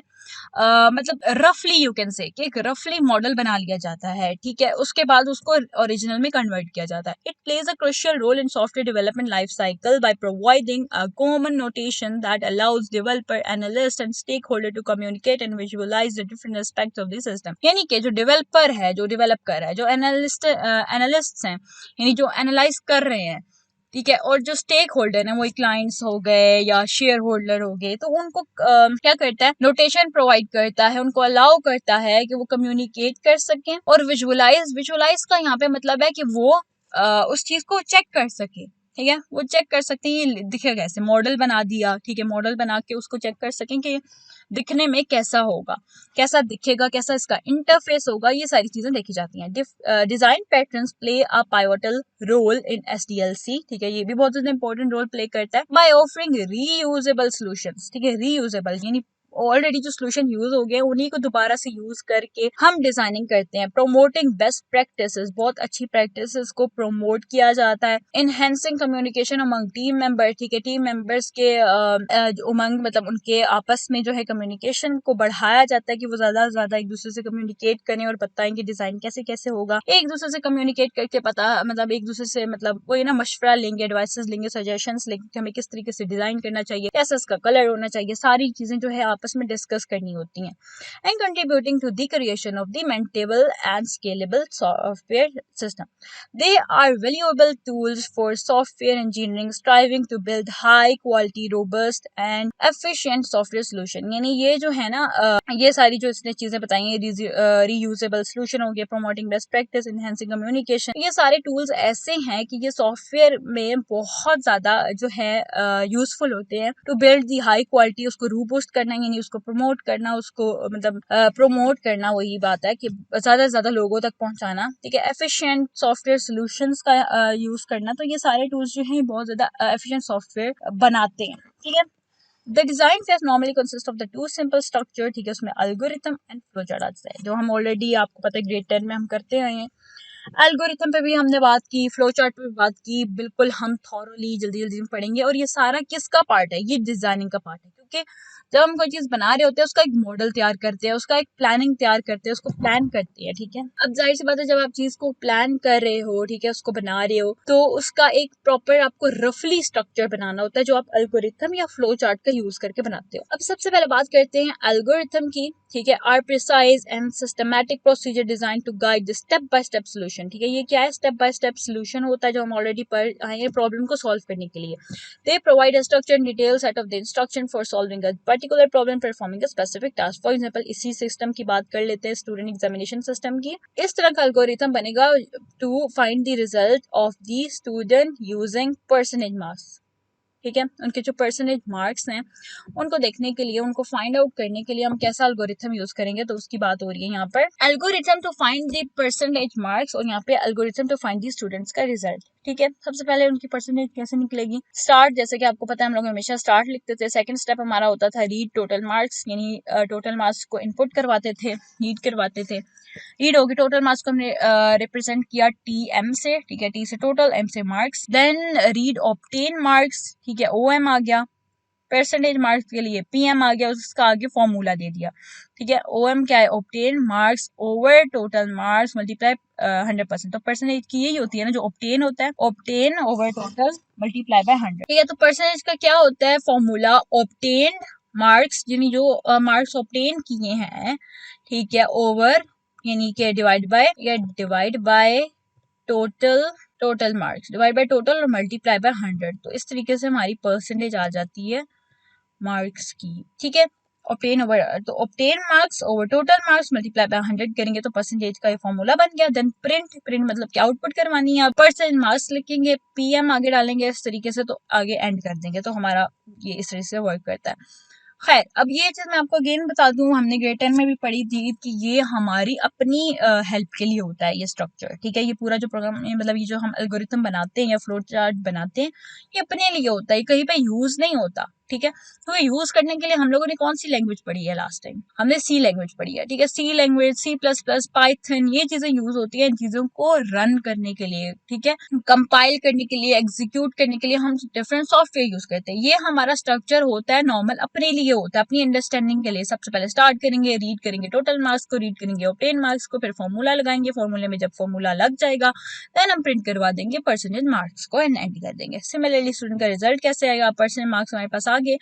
मतलब रफली यू कैन से कि एक रफली मॉडल बना लिया जाता है, ठीक है। उसके बाद उसको ओरिजिनल में कन्वर्ट किया जाता है। It plays a crucial role in software development life cycle by providing a common notation that allows developer, analyst and stakeholder to communicate and visualise the different aspects of the system. यानी कि जो developer है, जो develop कर रहा है, जो analyst हैं, यानी जो एनालाइज कर रहे हैं, ठीक है, और जो स्टेक होल्डर है, वही क्लाइंट्स हो गए या शेयर होल्डर हो गए, तो उनको क्या करता है, नोटेशन प्रोवाइड करता है, उनको अलाउ करता है कि वो कम्युनिकेट कर सकें। और विजुअलाइज का यहाँ पे मतलब है कि वो उस चीज को चेक कर सके, ठीक है। वो चेक कर सकते हैं ये दिखेगा कैसे, मॉडल बना दिया, ठीक है, मॉडल बना के उसको चेक कर सकें कि दिखने में कैसा होगा, कैसा दिखेगा, कैसा इसका इंटरफेस होगा, ये सारी चीजें देखी जाती हैं। Design patterns play a pivotal role in SDLC, ठीक है, ये भी बहुत ज्यादा इंपॉर्टेंट रोल प्ले करता है। बाय ऑफरिंग रीयूजेबल सॉल्यूशंस, ठीक है, रीयूजेबल यानी ऑलरेडी जो सोल्यूशन यूज हो गए उन्हीं को दोबारा से यूज करके हम डिजाइनिंग करते हैं। प्रोमोटिंग बेस्ट प्रैक्टिसेस, बहुत अच्छी प्रैक्टिसेस को प्रोमोट किया जाता है। Enhancing communication among team member, ठीक है, टीम मेंबर्स के उमंग मतलब उनके आपस में जो है कम्युनिकेशन को बढ़ाया जाता है कि वो ज्यादा से ज्यादा एक दूसरे से कम्युनिकेट करें और बताएं कि डिजाइन कैसे कैसे होगा। एक दूसरे से कम्युनिकेट करके पता मतलब एक दूसरे से मतलब वो ना मशवरा लेंगे, एडवाइसेस लेंगे, सजेशंस लेंगे कि हमें किस तरीके से डिजाइन करना चाहिए, कैसा इसका कलर होना चाहिए, सारी चीजें जो है आपस में डिस्कस करनी होती हैं। And contributing to the creation of the maintainable and scalable software system. They are valuable tools for software engineering striving to build high quality, robust and efficient software solution। यानी ये जो है ना ये सारी जो इसने चीजें बताई हैं, रीयूजेबल सोल्यूशन हो गया, promoting best practice, enhancing communication, ये सारे टूल्स ऐसे हैं कि ये सॉफ्टवेयर में बहुत ज्यादा जो है यूजफुल होते हैं to build the high quality. उसको रूबूस्ट करना यानी उसको प्रमोट करना, उसको मतलब प्रमोट करना, वही बात है कि ज्यादा से ज्यादा लोगों तक पहुंचाना, ठीक है। एफिशिएंट सॉफ्टवेयर सॉल्यूशंस का यूज करना, तो ये सारे टूल्स जो हैं बहुत ज्यादा एफिशिएंट सॉफ्टवेयर बनाते हैं, ठीक है। The design phase normally consists of the two simple structure, ठीक है, उसमें algorithm and flowchart आता है, जो हम ऑलरेडी आपको पता है ग्रेड 10 में हम करते आए हैं। एल्गोरिथम पे भी हमने बात की, फ्लो चार्ट पे भी बात की, बिल्कुल हम थॉरोली जल्दी जल्दी में पढ़ेंगे। और ये सारा किसका पार्ट है, ये डिजाइनिंग का पार्ट है, क्योंकि जब हम कोई चीज बना रहे होते हैं उसका एक मॉडल तैयार करते हैं, उसका एक प्लानिंग तैयार करते हैं, उसको प्लान करते हैं, ठीक है। अब जाहिर सी बात है जब आप चीज को प्लान कर रहे हो, ठीक है, उसको बना रहे हो, तो उसका एक प्रॉपर आपको रफली स्ट्रक्चर बनाना होता है जो आप एल्गोरिथम या फ्लो चार्ट का यूज करके बनाते हो। अब सबसे पहले बात करते हैं एल्गोरिथम की, ठीक है। Are precise and systematic procedure design to guide the step by step solution, ठीक है। ये क्या है, स्टेप बाय स्टेप सोल्यूशन होता है जो हम ऑलरेडी पढ़ आए हैं प्रॉब्लम को सॉल्व करने के लिए। They provide a structured detail set of the instruction for solving a particular problem, performing a specific task. For example इसी सिस्टम की बात कर लेते हैं, स्टूडेंट एग्जामिनेशन सिस्टम की। इस तरह का एल्गोरिथम बनेगा to find the result of the student using percentage marks, ठीक है। उनके जो परसेंटेज मार्क्स हैं उनको देखने के लिए, उनको फाइंड आउट करने के लिए हम कैसा एल्गोरिथम यूज करेंगे, तो उसकी बात हो रही है यहाँ पर। Algorithm to find the percentage marks, और यहाँ पे algorithm to find the students का रिजल्ट, ठीक है। सबसे पहले उनकी परसेंटेज कैसे निकलेगी, स्टार्ट, जैसे कि आपको पता है हम लोग हमेशा स्टार्ट लिखते थे। सेकंड स्टेप हमारा होता था रीड टोटल मार्क्स, यानी टोटल मार्क्स को इनपुट करवाते थे, रीड करवाते थे। रीड होगी, टोटल मार्क्स को हमने रिप्रेजेंट किया TM से, ठीक है, T से टोटल, M से marks. Then read obtain marks, ठीक है, OM आ गया। परसेंटेज मार्क्स के लिए PM आ गया, उसका आगे फॉर्मूला दे दिया, ठीक है। OM क्या है, obtain marks over total marks multiply 100%। तो परसेंटेज की यही होती है ना, जो ऑब्टेन होता है, obtain over total multiply by 100, ठीक है। तो परसेंटेज का क्या होता है फॉर्मूला, ऑब्टेन मार्क्स यानी जो मार्क्स ऑब्टेन किए हैं, ठीक है, ओवर यानी कि divide by total marks, divide by total और मल्टीप्लाई बाय 100। तो इस तरीके से हमारी परसेंटेज आ जाती है मार्क्स की, ठीक है। Obtain marks over total marks multiply by 100 करेंगे तो परसेंटेज का ये फॉर्मूला बन गया। देन प्रिंट मतलब क्या, आउटपुट करवानी है, परसेंटेज मार्क्स लिखेंगे, PM आगे डालेंगे, इस तरीके से तो आगे एंड कर देंगे, तो हमारा ये इस तरीके से वर्क करता है। खैर, अब ये चीज मैं आपको अगेन बता दूं, हमने ग्रेड 10 में भी पढ़ी थी कि ये हमारी अपनी हेल्प के लिए होता है ये स्ट्रक्चर, ठीक है। ये पूरा जो प्रोग्राम मतलब ये जो हम एल्गोरिथम बनाते हैं या फ्लो चार्ट बनाते हैं, ये अपने लिए होता है, कहीं पे यूज नहीं होता, ठीक है। तो यूज करने के लिए हम लोगों ने कौन सी लैंग्वेज पढ़ी है लास्ट टाइम? हमने सी लैंग्वेज पढ़ी है, ठीक है। सी लैंग्वेज, C++, पाइथन, ये चीजें यूज होती है चीजों को रन करने के लिए, ठीक है, कंपाइल करने के लिए, एग्जीक्यूट करने के लिए हम डिफरेंट सॉफ्टवेयर यूज करते हैं। ये हमारा स्ट्रक्चर होता है नॉर्मल, अपने लिए होता है, अपनी अंडरस्टैंडिंग के लिए। सबसे पहले स्टार्ट करेंगे, रीड करेंगे टोटल मार्क्स को, रीड करेंगे ऑब्टेन मार्क्स को, फिर फॉर्मूला लगाएंगे, फॉर्मूले में जब फॉर्मूला लग जाएगा देन हम प्रिंट करवा देंगे परसेंटेज मार्क्स को एंड एंड कर देंगे। सिमिलरली स्टूडेंट का रिजल्ट कैसे आएगा? परसेंटेज मार्क्स हमारे पास आ गए,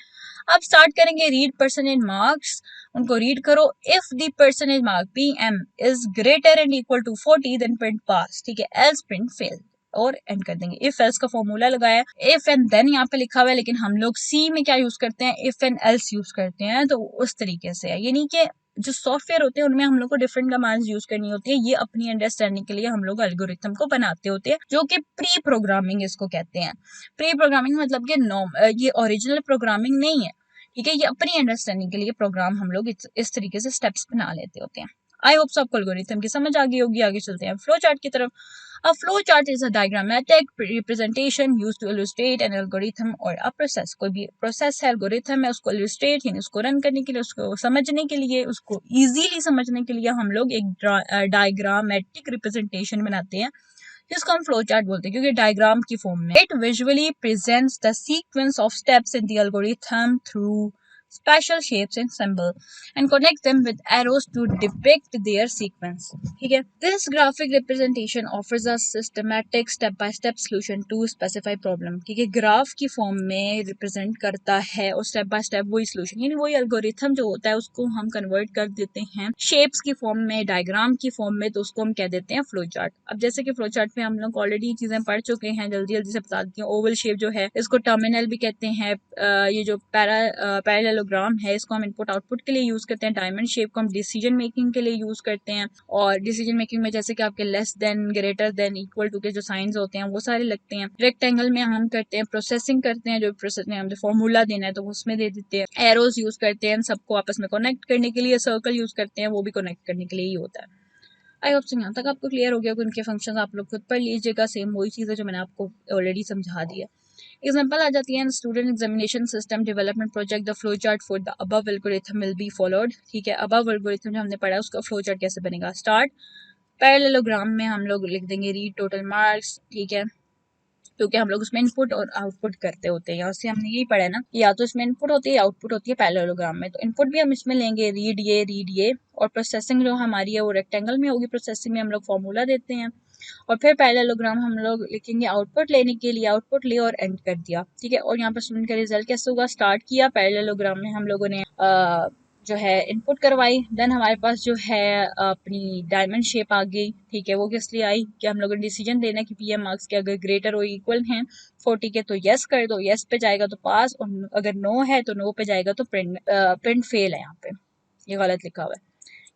अब स्टार्ट करेंगे रीड परसेंटेज मार्क्स, उनको रीड करो। If the percentage mark PM is greater and equal to 40 then print pass, ठीक है, एल्स प्रिंट फेल और एंड कर देंगे। इफ एल्स का फॉर्मूला लगाया, इफ एंड देन यहाँ पे लिखा हुआ है, लेकिन हम लोग सी में क्या यूज करते हैं? इफ एंड एल्स यूज करते हैं, तो उस तरीके से है। यानी कि जो सॉफ्टवेयर होते हैं उनमें हम लोग को डिफरेंट कमांड्स यूज करनी होती है, ये अपनी अंडरस्टैंडिंग के लिए हम लोग एल्गोरिथम को बनाते होते हैं, जो कि प्री प्रोग्रामिंग इसको कहते हैं। प्री प्रोग्रामिंग मतलब कि ये ओरिजिनल प्रोग्रामिंग नहीं है, ठीक है, ये अपनी अंडरस्टैंडिंग के लिए प्रोग्राम हम लोग इस तरीके से स्टेप्स बना लेते होते हैं। आई होप सबको एल्गोरिथम की समझ आ गई होगी। आगे चलते हैं फ्लो चार्ट की तरफ। A flowchart is a diagrammatic representation used to illustrate an algorithm or a process. कोई भी प्रोसेस है, एल्गोरिथम है, उसको illustrate यानी उसको रन करने के लिए, उसको समझने के लिए, उसको इजीली समझने के लिए हम लोग एक डायग्रामेटिक रिप्रेजेंटेशन बनाते हैं, जिसको हम फ्लो चार्ट बोलते हैं, क्योंकि डायग्राम की फॉर्म में। It visually presents the sequence of steps in the algorithm through special shapes and symbol and connect them with arrows to depict their sequence, ठीक है। This graphic representation offers a systematic step by step solution to specify problem, ठीक है, graph की form में represent करता है और step by step वही सोल्यूशन यानी वही एल्गोरिथम जो होता है उसको हम कन्वर्ट कर देते हैं शेप्स की फॉर्म में, डायग्राम की फॉर्म में, तो उसको हम कह देते हैं फ्लो चार्ट। अब जैसे कि फ्लो चार्ट में हम लोग ऑलरेडी चीजें पढ़ चुके हैं, जल्दी जल्दी से बता देती हूँ। ओवल शेप जो है इसको टर्मिनल भी कहते हैं। ये जो पैरेललोग्राम है इसको हम इनपुट आउटपुट के लिए यूज करते हैं। डायमंड शेप को हम डिसीजन मेकिंग के लिए यूज करते हैं, और डिसीजन मेकिंग में जैसे कि आपके less than, greater than, equal to के जो साइंस होते हैं वो सारे लगते हैं। रेक्टेंगल में हम करते हैं प्रोसेसिंग करते हैं, जो प्रोसेस में हमें फॉर्मूला देना है तो उसमें दे देते हैं। एरोज यूज करते हैं सबको आपस में कनेक्ट करने के लिए, सर्कल यूज करते हैं वो भी कनेक्ट करने के लिए ही होता है। आई होप यहाँ तक आपको क्लियर हो गया कि उनके फंक्शन आप लोग खुद पढ़ लीजिएगा। सेम वही चीज़ है जो मैंने आपको ऑलरेडी समझा दिया। एग्जाम्पल आ जाती है, student examination system development project, the flow chart for the above algorithm will be followed, ठीक है। अबव एल्गोरिथम जो हमने पढ़ा है उसका फ्लो चार्ट कैसे बनेगा? स्टार्ट पैरेललोग्राम में हम लोग लिख देंगे रीड टोटल मार्क्स, ठीक है, क्योंकि हम लोग उसमें इनपुट और आउटपुट करते होते हैं। यहाँ से हमने यही पढ़ा है ना, या तो इसमें इनपुट होती है आउटपुट होती है पैरेललोग्राम में, तो इनपुट भी हम इसमें लेंगे रीड ये, और प्रोसेसिंग जो हमारी है वो रेक्टेंगल में होगी। प्रोसेसिंग में हम लोग फॉर्मूला देते हैं, और फिर पैरेललोग्राम हम लोग लिखेंगे आउटपुट लेने के लिए, आउटपुट ले और एंड कर दिया, ठीक है। और यहाँ पर स्टूडेंट का रिजल्ट कैसे होगा? स्टार्ट किया पैरेललोग्राम में हम लोगों ने जो है इनपुट करवाई, देन हमारे पास जो है अपनी डायमंड शेप आ गई, ठीक है। वो किस लिए आई कि हम लोगों ने डिसीजन देना कि PM मार्क्स के अगर ग्रेटर और इक्वल हैं 40 के तो यस कर दो, यस पे जाएगा तो पास, और अगर नो है तो नो पे जाएगा तो प्रिंट फेल है। यहाँ पे ये गलत लिखा हुआ है,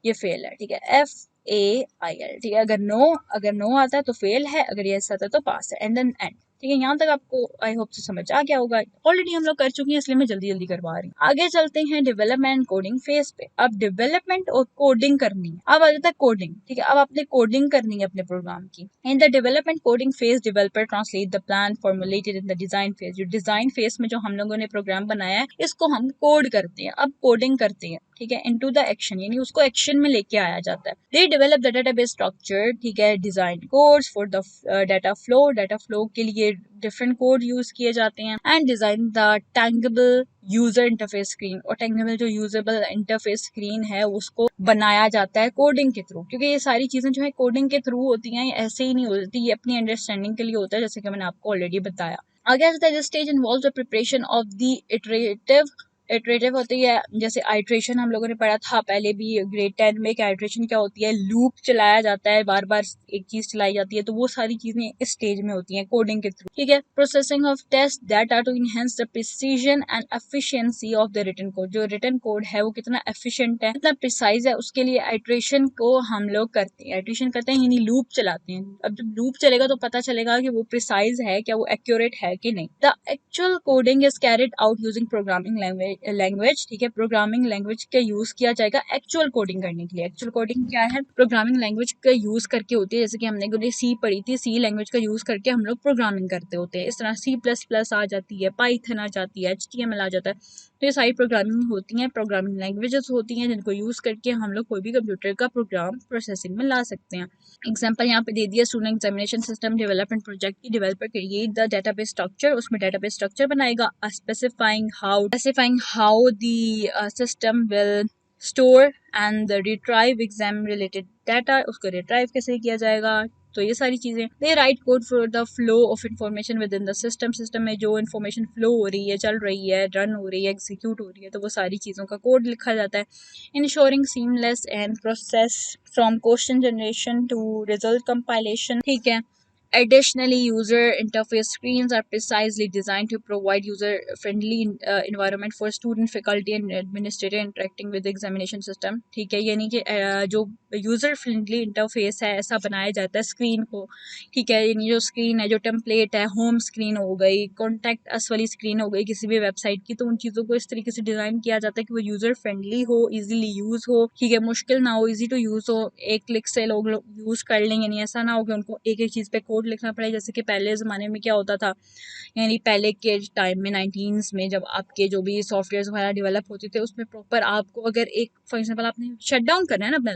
ये फेल है, ठीक है, FAIL, ठीक है। अगर नो आता है तो फेल है, अगर यस आता है तो पास है, एंड देन एंड, ठीक है। यहाँ तक आपको आई होप से समझ आ गया होगा, ऑलरेडी हम लोग कर चुके हैं इसलिए मैं जल्दी जल्दी करवा रही हूँ। आगे चलते हैं डेवलपमेंट कोडिंग फेज पे। अब डेवलपमेंट और कोडिंग करनी है, अब आ जाता है कोडिंग, ठीक है। अब आपने कोडिंग करनी है अपने प्रोग्राम की। In the development coding phase developer translate the plan formulated in the design phase. जो डिजाइन फेज में जो हम लोगों ने प्रोग्राम बनाया है इसको हम कोड करते हैं, अब कोडिंग करते हैं, ठीक है, इनटू द एक्शन, यानी उसको एक्शन में लेके आया जाता है। They develop the database structure, ठीक है, design codes for the data flow के लिए डिफरेंट कोड यूज किए जाते हैं, and design the tangible user interface screen, और टैंगेबल जो यूजेबल इंटरफेस स्क्रीन है उसको बनाया जाता है कोडिंग के थ्रू, क्योंकि ये सारी चीजें जो है कोडिंग के थ्रू होती हैं, ऐसे ही नहीं होती, ये अपनी अंडरस्टैंडिंग के लिए होता है, जैसे कि मैंने आपको ऑलरेडी बताया। आगे आता है stage involves the preparation of the iterative होती है, जैसे आइट्रेशन हम लोगों ने पढ़ा था पहले भी ग्रेड 10 में, कि आइट्रेशन क्या होती है? लूप चलाया जाता है, बार बार एक चीज चलाई जाती है, तो वो सारी चीजें इस स्टेज में होती हैं कोडिंग के थ्रू, ठीक है। Processing of test that are to enhance the precision and efficiency of the written code. जो रिटन कोड है वो कितना एफिशिएंट है, कितना प्रिसाइज है, उसके लिए आइट्रेशन को हम लोग करते हैं, आइट्रेशन करते हैं यानी लूप चलाते हैं। अब जब लूप चलेगा तो पता चलेगा कि वो प्रिसाइज है क्या, वो एक्यूरेट है कि नहीं। The actual coding is carried out using programming language, language, ठीक है, प्रोग्रामिंग लैंग्वेज का यूज किया जाएगा एक्चुअल कोडिंग करने के लिए। एक्चुअल कोडिंग क्या है, प्रोग्रामिंग लैंग्वेज का यूज करके होती है, जैसे कि हमने सी पढ़ी थी, सी लैंग्वेज का यूज करके हम लोग प्रोग्रामिंग करते होते हैं। इस तरह C++ आ जाती है, पाइथन आ जाती है, HTML आ जाता है। तो ये सारी प्रोग्रामिंग होती हैं, प्रोग्रामिंग लैंग्वेजेस होती हैं जिनको यूज करके हम लोग कोई भी कंप्यूटर का प्रोग्राम प्रोसेसिंग में ला सकते हैं। एग्जाम्पल यहाँ पे दे दिया, student examination system development project की developer create the database structure, उसमें डेटाबेस स्ट्रक्चर बनाएगा, specifying how the system will store and retrieve exam related data, उसको रिट्राइव कैसे किया जाएगा। तो ये सारी चीजें, they write code for the flow of information within the system, system में जो इन्फॉर्मेशन फ्लो हो रही है, चल रही है, रन हो रही है, एग्जीक्यूट हो रही है, तो वो सारी चीज़ों का कोड लिखा जाता है। Ensuring seamless and process from question generation to result compilation, ठीक है। Additionally, user interface screens are precisely designed to provide user-friendly environment for student, faculty, and administrator interacting with the examination system. ठीक है, यानी कि जो user friendly interface है ऐसा बनाया जाता है स्क्रीन को, ठीक है। यानी जो स्क्रीन है, जो टेम्पलेट है, होम स्क्रीन हो गई, कॉन्टैक्ट अस वाली स्क्रीन हो गई किसी भी वेबसाइट की, तो उन चीज़ों को इस तरीके से डिज़ाइन किया जाता है कि वो यूज़र फ्रेंडली हो, इजीली यूज़ हो, ठीक है, मुश्किल ना हो, इजी टू यूज़ हो, एक क्लिक से लोग यूज़ कर लें। यानी ऐसा ना हो कि उनको एक एक चीज़ पे कोड लिखना पड़े, जैसे कि पहले ज़माने में क्या होता था, यानी पहले के टाइम में 19s में जब आपके जो भी सॉफ्टवेयर वगैरह डेवलप होते थे उसमें प्रॉपर आपको अगर एक फॉर एग्जाम्पल आपने शट डाउन करना है ना अपने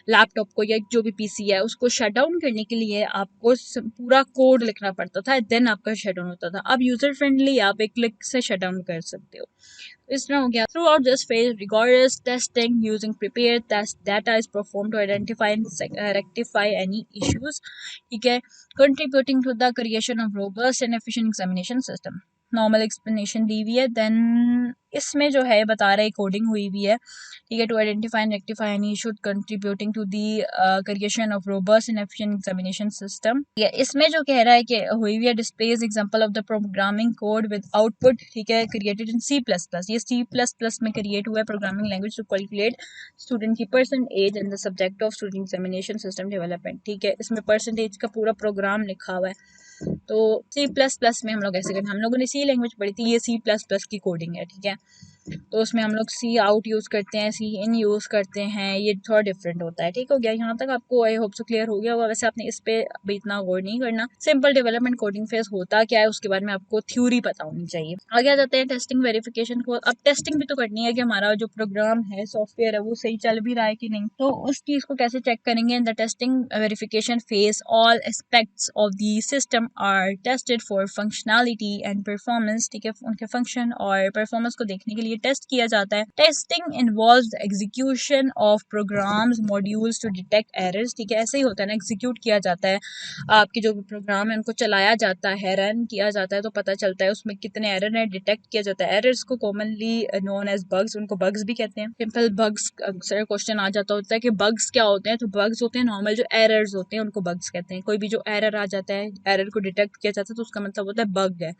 लैपटॉप को या जो भी पीसी है उसको शट डाउन करने के लिए आपको पूरा कोड लिखना पड़ता था, देन आपका शट डाउन होता था। अब यूजर फ्रेंडली आप एक क्लिक से शट डाउन कर सकते हो। इस तरह हो गया। Through out this phase rigorous testing using prepared test data is performed to identify and rectify any issues, ठीक है, contributing to the creation of robust and efficient examination system। Normal explanation दी हुई है, देन इसमें जो है बता रहा है कोडिंग हुई हुई है, ठीक है, to identify and rectify any issue contributing to the creation of robust and efficient examination system. इसमें जो कह रहा है कि हुई हुई है displays example of the programming code with output, ठीक है, क्रिएटेड इन C++। ये C++ में क्रिएट हुआ है programming language to calculate student की percentage in the subject of student examination system development, ठीक है। इसमें परसेंटेज का पूरा प्रोग्राम लिखा हुआ है। तो C++ में हम लोग ऐसे करें, हम लोगों ने C लैंग्वेज पढ़ी थी, ये C++ की कोडिंग है, ठीक है। तो उसमें हम लोग सी आउट यूज़ करते हैं, सी इन यूज़ करते हैं, ये थोड़ा डिफरेंट होता है, ठीक हो गया। यहाँ तक आपको आई होप सो क्लियर हो गया होगा। वैसे आपने इस पे अभी इतना गौर नहीं करना। सिंपल डेवलपमेंट कोडिंग फेज होता क्या है उसके बारे में आपको थ्योरी पता होनी चाहिए। आगे आ जाते हैं टेस्टिंग वेरिफिकेशन को। अब टेस्टिंग भी तो करनी है कि हमारा जो प्रोग्राम है, सॉफ्टवेयर है, वो सही चल भी रहा है कि नहीं, तो उस चीज़ को कैसे चेक करेंगे। In the testing verification phase all aspects of the system are tested for functionality and performance, ठीक है, उनके फंक्शन और परफॉर्मेंस को देखने के लिए टेस्ट किया जाता है। Testing involves the execution of programs modules to detect errors, ठीक है, ऐसे ही होता है ना, एग्जीक्यूट किया जाता है आपके जो भी प्रोग्राम है उनको चलाया जाता है, रन किया जाता है, तो पता चलता है उसमें कितने एरर है, डिटेक्ट किया जाता है। एरर्स को कॉमनली नोन एज बग्स, उनको बग्स भी कहते हैं। सिंपल बग्स अक्सर क्वेश्चन आ जाता होता है कि बग्स क्या होते हैं, तो बग्स होते हैं नॉर्मल जो एरर्स होते हैं उनको बग्स कहते हैं। कोई भी जो एरर आ जाता है, एरर को डिटेक्ट किया जाता है, तो उसका मतलब होता है बग है,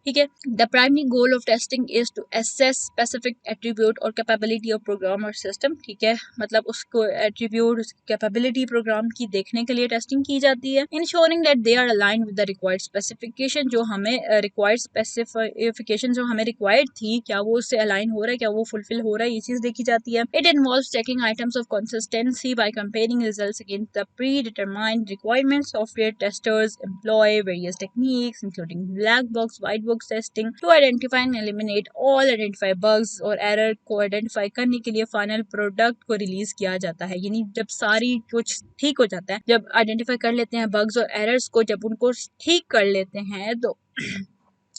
ठीक है। The primary goal of testing is to assess specific attribute और कैपेबिलिटी ऑफ प्रोग्राम और सिस्टम, ठीक है, मतलब उसको एट्रीब्यूट, कैपेबिलिटी प्रोग्राम की देखने के लिए टेस्टिंग की जाती है। Ensuring that they are aligned with the required specification, जो हमें रिक्वायर्ड स्पेसिफिकेशन जो हमें रिक्वायर्ड थी, क्या वो उससे अलाइन हो रहा है, क्या वो फुलफिल हो रहा है, ये चीज देखी जाती है। It involves checking items of consistency by comparing results against the predetermined requirements. Software testers employ various techniques including black box, white box testing to identify and eliminate all identify bugs, और error को आइडेंटिफाई करने के लिए final product को release किया जाता है। यानी जब सारी कुछ ठीक हो जाता है, जब आइडेंटिफाई कर लेते हैं बग्स और एरर्स को, जब उनको ठीक कर लेते हैं तो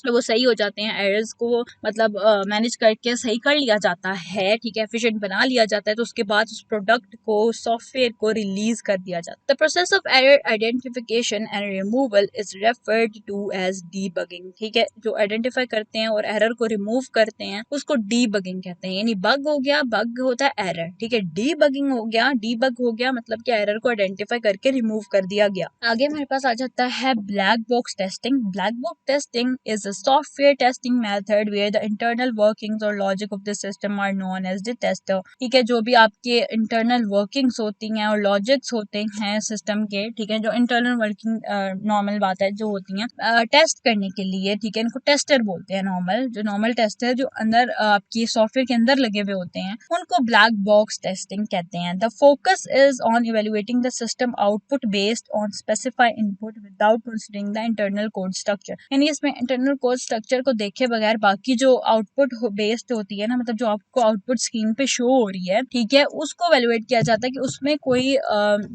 वो सही हो जाते हैं, एरर्स को मतलब मैनेज करके सही कर लिया जाता है, ठीक है, एफिशिएंट बना लिया जाता है, तो उसके बाद उस प्रोडक्ट को, सॉफ्टवेयर को रिलीज कर दिया जाता है। The process of error identification and removal is referred to as debugging, ठीक है, जो आइडेंटिफाई करते हैं और एरर को रिमूव करते हैं उसको डीबगिंग कहते हैं। यानी बग हो गया, बग होता है एरर, ठीक है, डीबगिंग हो गया, डीबग हो गया मतलब कि एरर को आइडेंटिफाई करके रिमूव कर दिया गया। आगे हमारे पास आ जाता है black box testing. Black box testing is software testing method where the internal workings और logic of the system are known as the tester. ठीक है, जो भी आपके इंटरनल वर्किंग्स होती हैं और लॉजिक्स होते हैं सिस्टम के, ठीक है, जो इंटरनल वर्किंग नॉर्मल बात है जो होती हैं टेस्ट करने के लिए, ठीक है, इनको टेस्टर बोलते हैं। नॉर्मल जो नॉर्मल टेस्टर जो अंदर आपकी सॉफ्टवेयर के अंदर लगे हुए होते हैं उनको ब्लैक बॉक्स टेस्टिंग कहते हैं। The focus is on evaluating the system output based on specified input without considering the internal code structure. यानी इसमें इंटरनल कोड स्ट्रक्चर को देखे बगैर बाकी जो आउटपुट बेस्ड होती है ना, मतलब जो आपको आउटपुट स्क्रीन पे शो हो रही है, ठीक है, उसको इवेलुएट किया जाता है कि उसमें कोई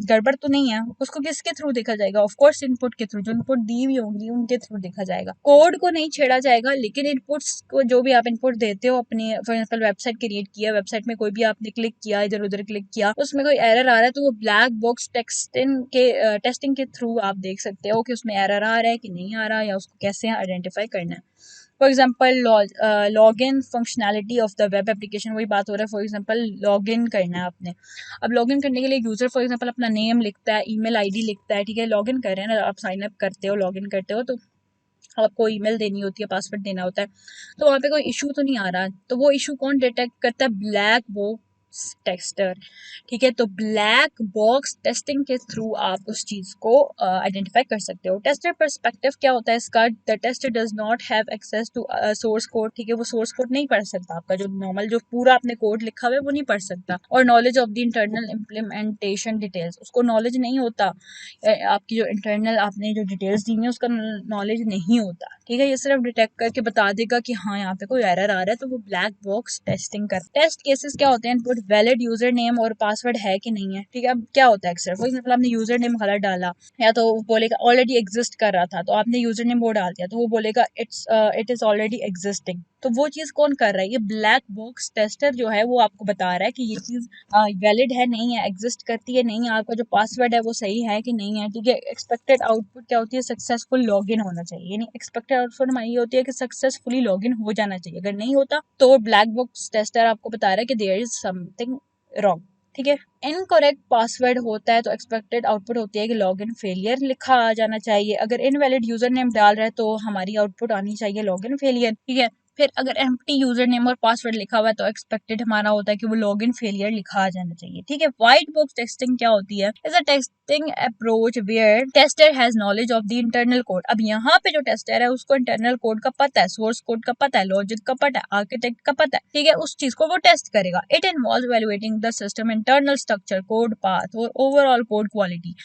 गड़बड़ तो नहीं है। उसको किसके थ्रू देखा जाएगा? ऑफ कोर्स इनपुट के थ्रू, जो इनपुट दी हुई होंगी उनके थ्रू देखा जाएगा। कोड को नहीं छेड़ा जाएगा, लेकिन इनपुट्स को जो भी आप इनपुट देते हो अपनी, फॉर एग्जांपल वेबसाइट क्रिएट किया, वेबसाइट में कोई भी आपने क्लिक किया, इधर उधर क्लिक किया, उसमें कोई एरर आ रहा है तो वो ब्लैक बॉक्स टेस्टिंग के थ्रू आप देख सकते हो कि उसमें एरर आ रहा है कि नहीं आ रहा, या उसको कैसे आइडेंटिफाई करना है। For example log in functionality of the web application, वही बात हो रहा है। फॉर एग्जाम्पल लॉग इन करना है आपने, अब लॉग इन करने के लिए यूजर फॉर एग्जाम्पल अपना नेम लिखता है, ईमेल आईडी लिखता है, ठीक है, लॉग इन कर रहे हैं ना, आप साइन अप करते हो, लॉग इन करते हो, तो आपको ईमेल देनी होती है, पासवर्ड देना होता है, तो वहाँ पे कोई इशू तो नहीं आ रहा। तो वो इशू कौन डिटेक्ट करता है? Black box tester. ठीक है, तो ब्लैक बॉक्स टेस्टिंग के थ्रू आप उस चीज को आइडेंटिफाई कर सकते हो। टेस्टर पर्सपेक्टिव क्या होता है इसका? The tester does not have access to source code. ठीक है, वो सोर्स कोड नहीं पढ़ सकता, आपका जो नॉर्मल जो पूरा आपने कोड लिखा हुआ है वो नहीं पढ़ सकता। और knowledge of the internal implementation details, उसको नॉलेज नहीं होता, आपकी जो इंटरनल आपने जो डिटेल्स दी है उसका नॉलेज नहीं होता। ठीक है, ये सिर्फ डिटेक्ट करके बता देगा कि हाँ यहाँ पे कोई एरर आ रहा है, तो वो ब्लैक बॉक्स टेस्टिंग कर। टेस्ट केसेस क्या होते हैं? इनपुट वैलिड यूजर नेम और पासवर्ड है कि नहीं है। ठीक है, अब क्या होता है अक्सर, फॉर एग्जाम्पल आपने यूजर नेम गलत डाला, या तो वो बोलेगा ऑलरेडी एग्जिस्ट कर रहा था, तो आपने यूजर नेम वो डाल दिया, तो वो बोलेगा इट इज ऑलरेडी एग्जिस्टिंग। तो वो चीज कौन कर रहा है? ये ब्लैक बॉक्स टेस्टर जो है वो आपको बता रहा है कि ये चीज वैलिड है नहीं है, एग्जिस्ट करती है नहीं है, आपका जो पासवर्ड है वो सही है कि नहीं है। ठीक है, एक्सपेक्टेड आउटपुट क्या होती है? सक्सेसफुल लॉगिन होना चाहिए। यानी एक्सपेक्टेड आउटपुट हमारी ये होती है कि सक्सेसफुली लॉगिन हो जाना चाहिए। अगर नहीं होता तो ब्लैक बॉक्स टेस्टर आपको बता रहा है कि देयर इज समथिंग रॉन्ग। ठीक है, इनकरेक्ट पासवर्ड होता है तो एक्सपेक्टेड आउटपुट होती है कि लॉगिन फेलियर लिखा आ जाना चाहिए। अगर इनवैलिड यूजर नेम डाल रहा है तो हमारी आउटपुट आनी चाहिए लॉगिन फेलियर। ठीक है, फिर अगर एम्प्टी यूजर नेम और पासवर्ड लिखा हुआ है तो एक्सपेक्टेड हमारा होता है कि वो लॉगिन फेलियर लिखा आ जाना चाहिए। ठीक है, व्हाइट बॉक्स टेस्टिंग क्या होती है? Is a testing approach where tester has knowledge of the internal code. अब यहाँ पे जो टेस्टर है उसको इंटरनल कोड का पता है, सोर्स कोड का पता है, लॉजिक का पता है, आर्किटेक्ट का पता है। ठीक है, उस चीज को वो टेस्ट करेगा। It involves evaluating the system internal structure, code path और overall code quality.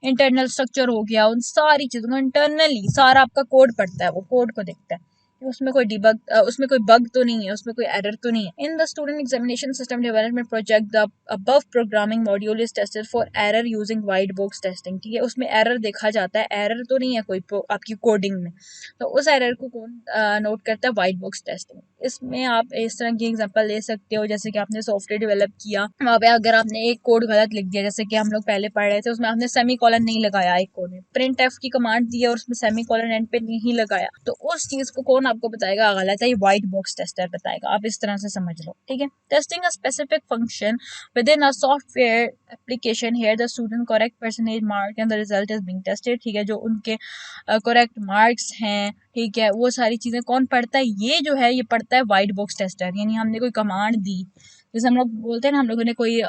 Internal structure हो गया, उन सारी चीजों को इंटरनली सारा आपका कोड पढ़ता है, वो कोड को देखता है उसमें कोई बग तो नहीं है, उसमें कोई एरर तो नहीं है। In the student examination system development project the above programming module is tested for error using white box testing. ठीक है, उसमें एरर देखा जाता है, एरर तो नहीं है कोई आपकी कोडिंग में, तो उस एरर को कौन नोट करता है? White box testing. इसमें आप इस तरह की एग्जांपल ले सकते हो, जैसे कि आपने सॉफ्टवेयर डेवलप किया, वहाँ पे अगर आपने एक कोड गलत लिख दिया, जैसे कि हम लोग पहले पढ़ रहे थे, उसमें आपने सेमी कॉलन नहीं लगाया एक कोड में, प्रिंट एफ की कमांड दी है और उसमें सेमी कॉलन एंड पे नहीं लगाया, तो उस चीज को कौन आपको बताएगा गलत है? ये व्हाइट बॉक्स टेस्टर बताएगा। आप इस तरह से समझ लो। ठीक है, testing a specific function with in a software application, here the student correct percentage mark and the result is being tested. ठीक है, जो उनके करेक्ट मार्क्स हैं, ठीक है, वो सारी चीजें कौन पढ़ता है? ये जो है ये पढ़ता है व्हाइट बॉक्स टेस्टर। यानी हमने कोई कमांड दी, जैसे हम लोग बोलते हैं ना, हम लोगों ने कोई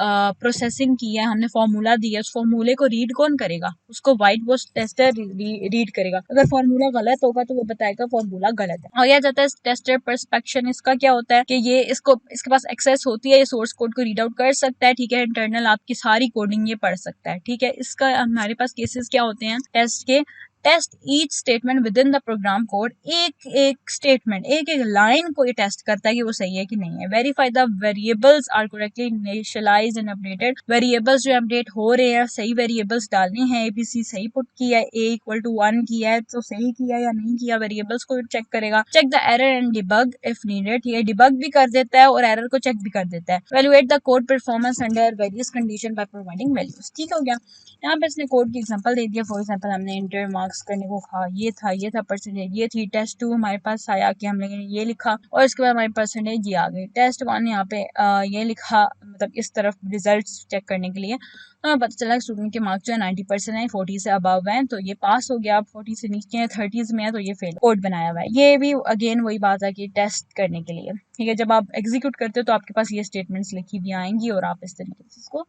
प्रोसेसिंग की है, हमने फॉर्मूला दिया, उस फॉर्मूले को रीड कौन करेगा? उसको व्हाइट बॉक्स टेस्टर रीड करेगा। अगर फॉर्मूला गलत होगा तो वो बताएगा फॉर्मूला गलत है। और यह जाता है टेस्टर पर्सपेक्शन। इसका क्या होता है कि ये इसके पास एक्सेस होती है, ये सोर्स कोड को रीड आउट कर सकता है। ठीक है, इंटरनल आपकी सारी कोडिंग ये पढ़ सकता है। ठीक है, इसका हमारे पास केसेस क्या होते हैं टेस्ट के? Test each statement within the program code, एक एक स्टेटमेंट, एक एक लाइन को ये टेस्ट करता है कि वो सही है कि नहीं है। Verify the variables are correctly initialised and updated. Variables जो अपडेट हो रहे हैं, सही वेरिएबल्स डालने हैं, एबीसी सही पुट किया है, a=1 किया है तो सही किया या नहीं किया, वेरिएबल्स को चेक करेगा। Check the error and debug if needed. ठीक है, डिबग भी कर देता है और एरर को चेक भी कर देता है। Evaluate the code performance under various condition by providing values. ठीक हो गया, यहाँ पे इसने कोड की एग्जांपल दे दिया। फॉर एग्जांपल हमने इंटर मार्क्स करने को कहा, ये था परसेंटेज, ये थी। टेस्ट 2 हमारे पास आया कि हम लोगों ने ये लिखा और इसके बाद हमारी परसेंटेज ये आ गई। टेस्ट 1 यहाँ पे ये लिखा, मतलब इस तरफ रिजल्ट्स चेक करने के लिए, तो हमें पता चला स्टूडेंट के मार्क्स जो है 90% है, 40 से अबव हैं तो ये पास हो गया। 40 से नीचे है, 30s में है तो ये फेल। कोड बनाया हुआ है, ये भी अगेन वही बात है कि टेस्ट करने के लिए, ठीक है। जब आप एग्जीक्यूट करते हो तो आपके पास ये स्टेटमेंट्स लिखी हुई आएंगी और आप इस तरीके से इसको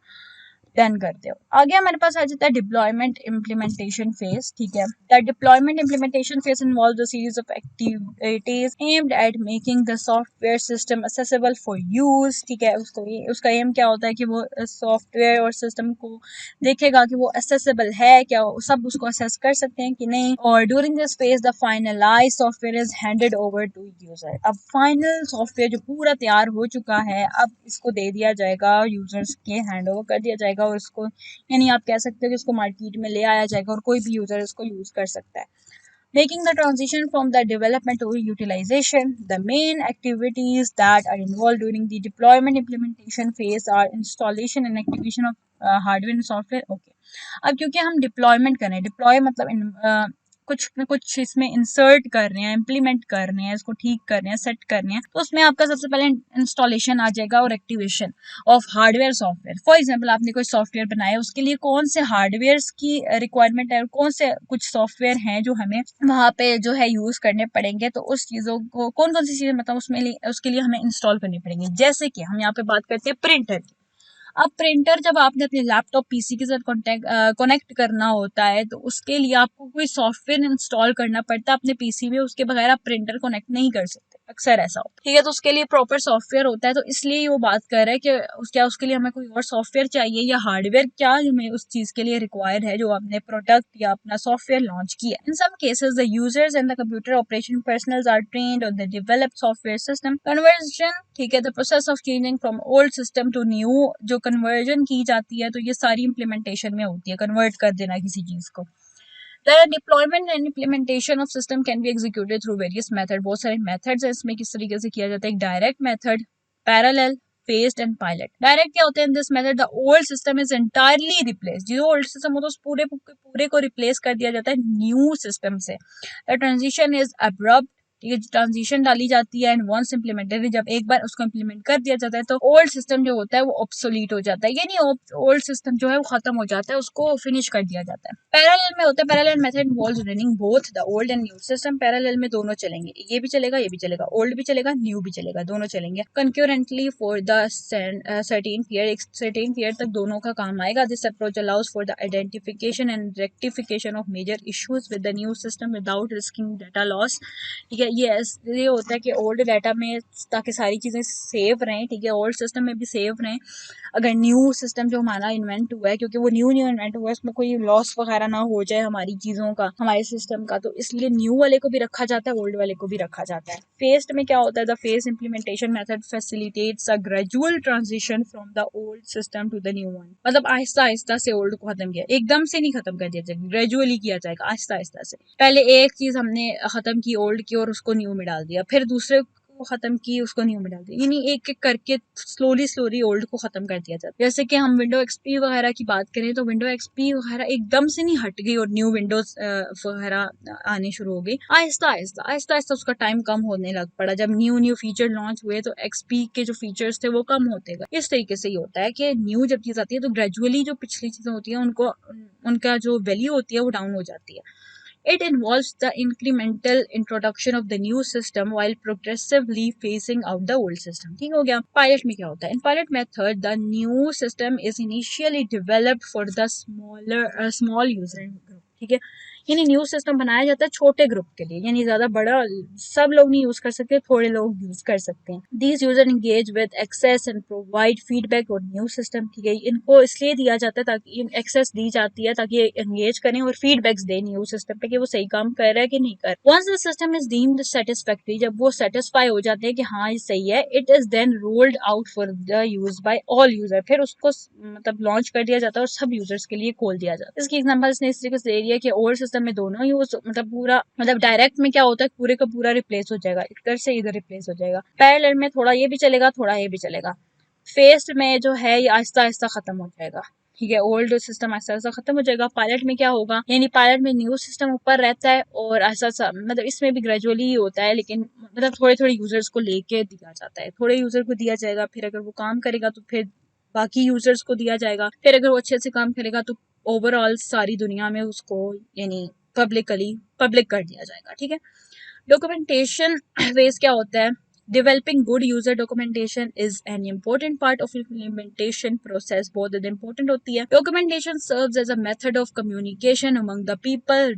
डन करते हो। आगे हमारे पास आ जाता है डिप्लॉयमेंट इम्प्लीमेंटेशन फेज, ठीक है। The deployment implementation phase involves a series of activities aimed at making the software system accessible for use, ठीक है। उसका एम क्या होता है कि वो सॉफ्टवेयर और सिस्टम को देखेगा कि वो एक्सेसिबल है क्या, सब उसको असेस कर सकते हैं कि नहीं। और during this phase the finalise software is handed over to user. अब फाइनल सॉफ्टवेयर जो पूरा तैयार हो चुका है, अब इसको दे दिया जाएगा, यूजर्स के हैंड ओवर कर दिया जाएगा और उसको, यानी आप कह सकते हो कि इसको मार्केट में ले आया जाएगा और कोई भी यूजर इसको यूज कर सकता है। Making the transition from the development to utilization, the main activities that are involved during the deployment implementation phase are installation and activation of hardware and software. Okay. अब क्योंकि हम डिप्लॉयमेंट कर रहे हैं, डिप्लॉय मतलब कुछ न कुछ इसमें इंसर्ट कर रहे हैं, इम्प्लीमेंट कर रहे हैं, इसको ठीक कर रहे हैं, सेट कर रहे हैं, तो उसमें आपका सबसे पहले इंस्टॉलेशन आ जाएगा और activation of hardware software. For example आपने कोई सॉफ्टवेयर बनाया, उसके लिए कौन से हार्डवेयर की रिक्वायरमेंट है और कौन से कुछ सॉफ्टवेयर हैं जो हमें वहाँ पे जो है यूज करने पड़ेंगे, तो उस चीज़ों को कौन कौन सी चीज़ें मतलब उसके लिए हमें इंस्टॉल करनी पड़ेंगी। जैसे कि हम यहाँ पे बात करते हैं प्रिंटर की। अब प्रिंटर जब आपने अपने लैपटॉप पीसी के साथ कनेक्ट करना होता है तो उसके लिए आपको कोई सॉफ्टवेयर इंस्टॉल करना पड़ता है अपने पीसी में, उसके बगैर आप प्रिंटर कनेक्ट नहीं कर सकते, अक्सर ऐसा होता है, ठीक है। तो उसके लिए प्रॉपर सॉफ्टवेयर होता है, तो इसलिए वो बात कर रहा है कि क्या उसके लिए हमें कोई और सॉफ्टवेयर चाहिए या हार्डवेयर क्या हमें उस चीज के लिए रिक्वायर्ड है जो आपने प्रोडक्ट या अपना सॉफ्टवेयर लॉन्च किया। In some cases the users and the computer operation personnels are trained on the developed software system conversion, ठीक है। The process of changing from old system to new जो conversion की जाती है, तो ये सारी इंप्लीमेंटेशन में होती है, कन्वर्ट कर देना किसी चीज को। The deployment and implementation of system can be executed through various methods. बहुत सारे methods हैं इसमें, किस तरीके से किया जाता है। एक direct method, parallel, phased and pilot. Direct क्या होता है? In this method, the old system is entirely replaced. जो old system होता है उस पूरे को replace कर दिया जाता है new system से। The transition is abrupt. ठीक है, ट्रांजिशन डाली जाती है एंड वंस इम्प्लीमेंटेड, जब एक बार उसको इम्प्लीमेंट कर दिया जाता है तो ओल्ड सिस्टम जो होता है वो ऑब्सोलीट हो जाता है, यानी ओल्ड सिस्टम जो है वो खत्म हो जाता है, उसको फिनिश कर दिया जाता है। पैरेलल में होता है, parallel method involves running both the old and new system. Parallel में दोनों चलेंगे, ये भी चलेगा ये भी चलेगा, ओल्ड भी चलेगा न्यू भी चलेगा, दोनों चलेंगे concurrently for the certain period, एक सर्टेन पीरियड तक दोनों का काम आएगा। This approach allows for the identification and rectification of major issues with the new system without risking data loss, ठीक है। ये होता है कि ओल्ड डाटा में ताकि सारी चीज़ें सेव रहें, ठीक है, ओल्ड सिस्टम में भी सेव रहें। अगर न्यू सिस्टम जो हमारा इन्वेंट हुआ है, क्योंकि वो न्यू इन्वेंट हुआ है, उसमें कोई लॉस वगैरह ना हो जाए हमारी चीज़ों का, हमारे सिस्टम का, तो इसलिए न्यू वाले को भी रखा जाता है, ओल्ड वाले को भी रखा जाता है। फेस्ड में क्या होता है? The phase implementation method facilitates a gradual transition from the old system to the new one. मतलब आहिस्ता आहिस्ता से ओल्ड को खत्म किया, एकदम से नहीं खत्म कर दिया जाएगा, ग्रेजुअली किया जाएगा, आहिस्ता आहिस्ता से। पहले एक चीज हमने खत्म की ओल्ड की और उसको न्यू में डाल दिया, फिर दूसरे को खत्म की उसको न्यू में डाल दिया, यानी एक एक करके स्लोली ओल्ड को खत्म कर दिया जाता है। जैसे कि हम विंडो एक्सपी वगैरह की बात करें तो विंडो एक्सपी वगैरह एकदम से नहीं हट गई और न्यू विंडोज वगैरह आने शुरू हो गई, आहिस्ता आहिस्ता उसका टाइम कम होने लग पड़ा। जब न्यू फीचर लॉन्च हुए तो एक्सपी के जो फीचर्स थे वो कम होते गए। इस तरीके से ही होता है कि न्यू जब चीज आती है तो ग्रेजुअली जो पिछली चीजें होती है उनको उनका जो वैल्यू होती है वो डाउन हो जाती है। It involves the incremental introduction of the new system while progressively phasing out the old system. ठीक हो गया। पायलट में क्या होता है? In pilot method, the new system is initially developed for the small user group. ठीक है, यानी न्यू सिस्टम बनाया जाता है छोटे ग्रुप के लिए, यानी ज्यादा बड़ा सब लोग नहीं यूज कर सकते, थोड़े लोग यूज कर सकते हैं। These user engage with access and provide feedback on new system. ठीक है, इनको इसलिए दिया जाता है ताकि एक्सेस दी जाती है ताकि एंगेज करें और फीडबैक्स दें न्यू सिस्टम पे कि वो सही काम कर रहा है कि नहीं कर। Once the system is deemed satisfactory, जब वो सेटिस्फाई हो जाते हैं कि हाँ ये सही है, it is then rolled out for the use by all user, फिर उसको मतलब लॉन्च कर दिया जाता है और सब यूजर्स के लिए खोल दिया जाता है। इसकी एग्जांपल इसने इस तरीके से दे दिया कि ओल्ड सिस्टम में दोनों यूज मतलब पूरा मतलब डायरेक्ट में क्या होता है पूरे का पूरा रिप्लेस हो जाएगा, इधर से इधर रिप्लेस हो जाएगा। पैरेलल में थोड़ा ये भी चलेगा थोड़ा ये भी चलेगा। फेस्ड में जो है ये आहिस्ता आहिस्ता खत्म हो जाएगा। ठीक है, ओल्ड सिस्टम ऐसा ऐसा खत्म हो जाएगा। पायलट में क्या होगा, यानी पायलट में न्यू सिस्टम ऊपर रहता है और ऐसा ऐसा मतलब इसमें भी ग्रेजुअली ही होता है, लेकिन मतलब थोड़े थोड़े यूजर्स को लेके दिया जाता है, थोड़े यूजर को दिया जाएगा, फिर अगर वो काम करेगा तो फिर बाकी यूजर्स को दिया जाएगा, फिर अगर वो अच्छे से काम करेगा तो ओवरऑल सारी दुनिया में उसको यानी पब्लिक कर दिया जाएगा। ठीक है, डॉक्यूमेंटेशन फेज क्या होता है, developing good user documentation is an important part of implementation process। बहुत ज़्यादा important होती है। documentation serves as a method of communication among the people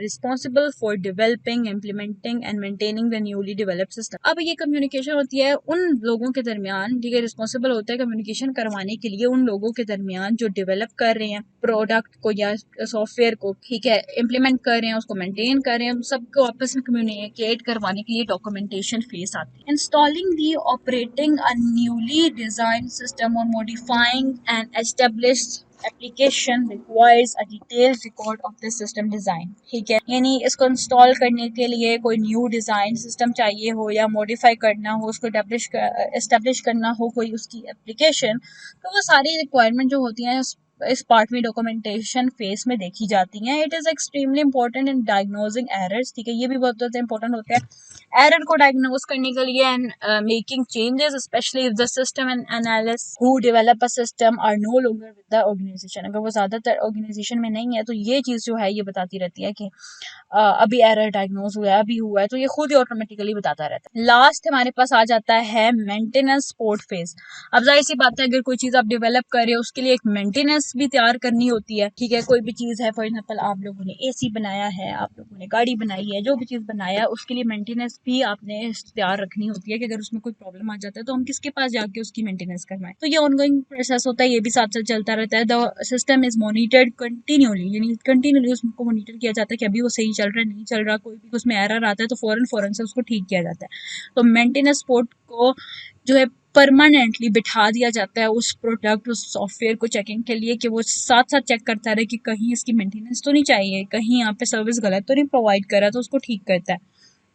responsible for developing, implementing and maintaining the newly developed system। अब ये communication होती है उन लोगों के दरमियान, ठीक है, responsible होता है communication करवाने के लिए उन लोगों के दरमियान जो develop कर रहे हैं प्रोडक्ट को या सॉफ्टवेयर को, ठीक है, इम्प्लीमेंट कर रहे हैं, उसको मेंटेन कर रहे हैं, सबको आपस में कम्युनिकेट करवाने के लिए डॉक्यूमेंटेशन फेस आती है। Installing the operating a newly design system और modifying and established application requires a detailed record of the system design. ठीक है, यानी इसको इंस्टॉल करने के लिए कोई न्यू डिजाइन सिस्टम चाहिए हो या मॉडिफाई करना हो, उसको एस्टेब्लिश करना हो कोई उसकी एप्लीकेशन, तो वो सारी रिक्वायरमेंट जो होती हैं इस पार्ट में डॉक्यूमेंटेशन फेस में देखी जाती हैं। It is extremely important in diagnosing errors. ठीक है, ये भी बहुत ज़्यादा इंपॉर्टेंट होता है एरर को डायग्नोज करने के लिए and making changes, specially if the system and analyst who develop a system are no longer with the organisation. अगर वो ज़्यादातर ऑर्गेनाइजेशन में नहीं है तो ये चीज़ जो है ये बताती रहती है कि अभी एरर डायग्नोज हुआ है, अभी हुआ है, तो ये खुद ही ऑटोमेटिकली बताता रहता है। लास्ट हमारे पास आ जाता है मेंटेनेंस सपोर्ट फेज। अब जाहिर सी बात है अगर कोई चीज़ आप डेवलप कर रहे हो उसके लिए एक मेंटेनेंस भी तैयार करनी होती है। ठीक है, कोई भी चीज़ है, फॉर एग्जांपल आप लोगों ने एसी बनाया है, आप लोगों ने गाड़ी बनाई है, जो भी चीज़ बनाया है उसके लिए मेंटेनेंस भी आपने तैयार रखनी होती है कि अगर उसमें कोई प्रॉब्लम आ जाता है तो हम किसके पास जाके उसकी मेंटेनेंस करवाएं। तो ये ऑनगोइंग प्रोसेस होता है, ये भी साथ साथ चलता रहता है। The system is monitored continually, यानी कंटिन्यूली उसको मॉनिटर किया जाता है कि अभी वो सही चल रहा है, नहीं चल रहा, कोई भी उसमें एरर आता है तो फौरन से उसको ठीक किया जाता है। तो मेंटेनेंस सपोर्ट को जो है परमानेंटली बिठा दिया जाता है उस प्रोडक्ट, उस सॉफ्टवेयर को चेकिंग के लिए कि वो साथ साथ चेक करता रहे कि कहीं इसकी मेंटेनेंस तो नहीं चाहिए, कहीं यहाँ पे सर्विस गलत तो नहीं प्रोवाइड कर रहा, तो उसको ठीक करता है।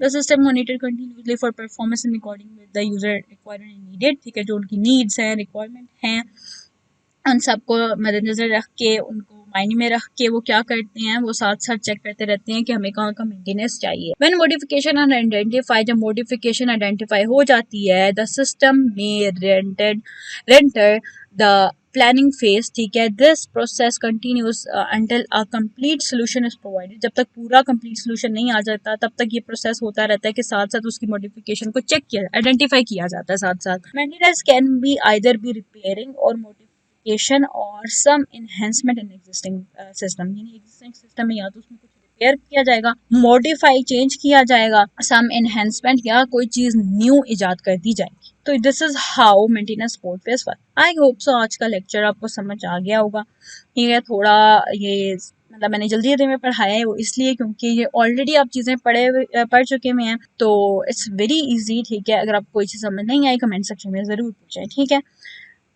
The system monitor continuously for performance in according with the user requirement needed. ठीक है, जो उनकी नीड्स हैं, रिक्वायरमेंट हैं, उन सबको मद्देनजर रख के, उनको मायने में रख के वो क्या करते हैं, वो साथ साथ चेक करते रहते हैं कि हमें कहाँ का मेंटेनेंस चाहिए। व्हेन मॉडिफिकेशन आर आइडेंटिफाई, जब मॉडिफिकेशन आइडेंटिफाई हो जाती है, द सिस्टम में रेंटर द प्लानिंग फेज। ठीक है, this process continuous until a complete solution is provided. जब तक पूरा कंप्लीट सोल्यूशन नहीं आ जाता तब तक ये प्रोसेस होता रहता है कि साथ साथ उसकी मॉडिफिकेशन को चेक किया, आइडेंटिफाई किया जाता है साथ साथ। Maintenance can be either be repairing और और some enhancement in existing system, यानी एग्जिस्टिंग सिस्टम में या तो उसमें कुछ रिपेयर किया जाएगा, मॉडिफाई चेंज किया जाएगा, सम इन्हेंसमेंट या कोई चीज न्यू इजाद कर दी जाएगी। तो this is how maintenance support phase work. I hope so आज का लेक्चर आपको समझ आ गया होगा। ठीक है, थोड़ा ये मतलब मैंने जल्दी में पढ़ाया है वो इसलिए क्योंकि ये ऑलरेडी आप चीज़ें पढ़ चुके हुए हैं, तो इट्स वेरी इजी। ठीक है, अगर आपको कोई चीज़ समझ नहीं आई कमेंट सेक्शन में ज़रूर पूछें। ठीक है,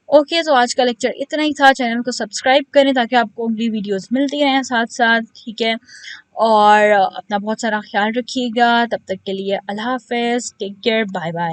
ओके, तो आज का लेक्चर इतना ही था। चैनल को सब्सक्राइब करें ताकि आपको अगली वीडियोस मिलती रहें साथ साथ। ठीक है, और अपना बहुत सारा ख्याल रखिएगा। तब तक के लिए अल्लाह हाफ़िज़, टेक केयर, बाय बाय।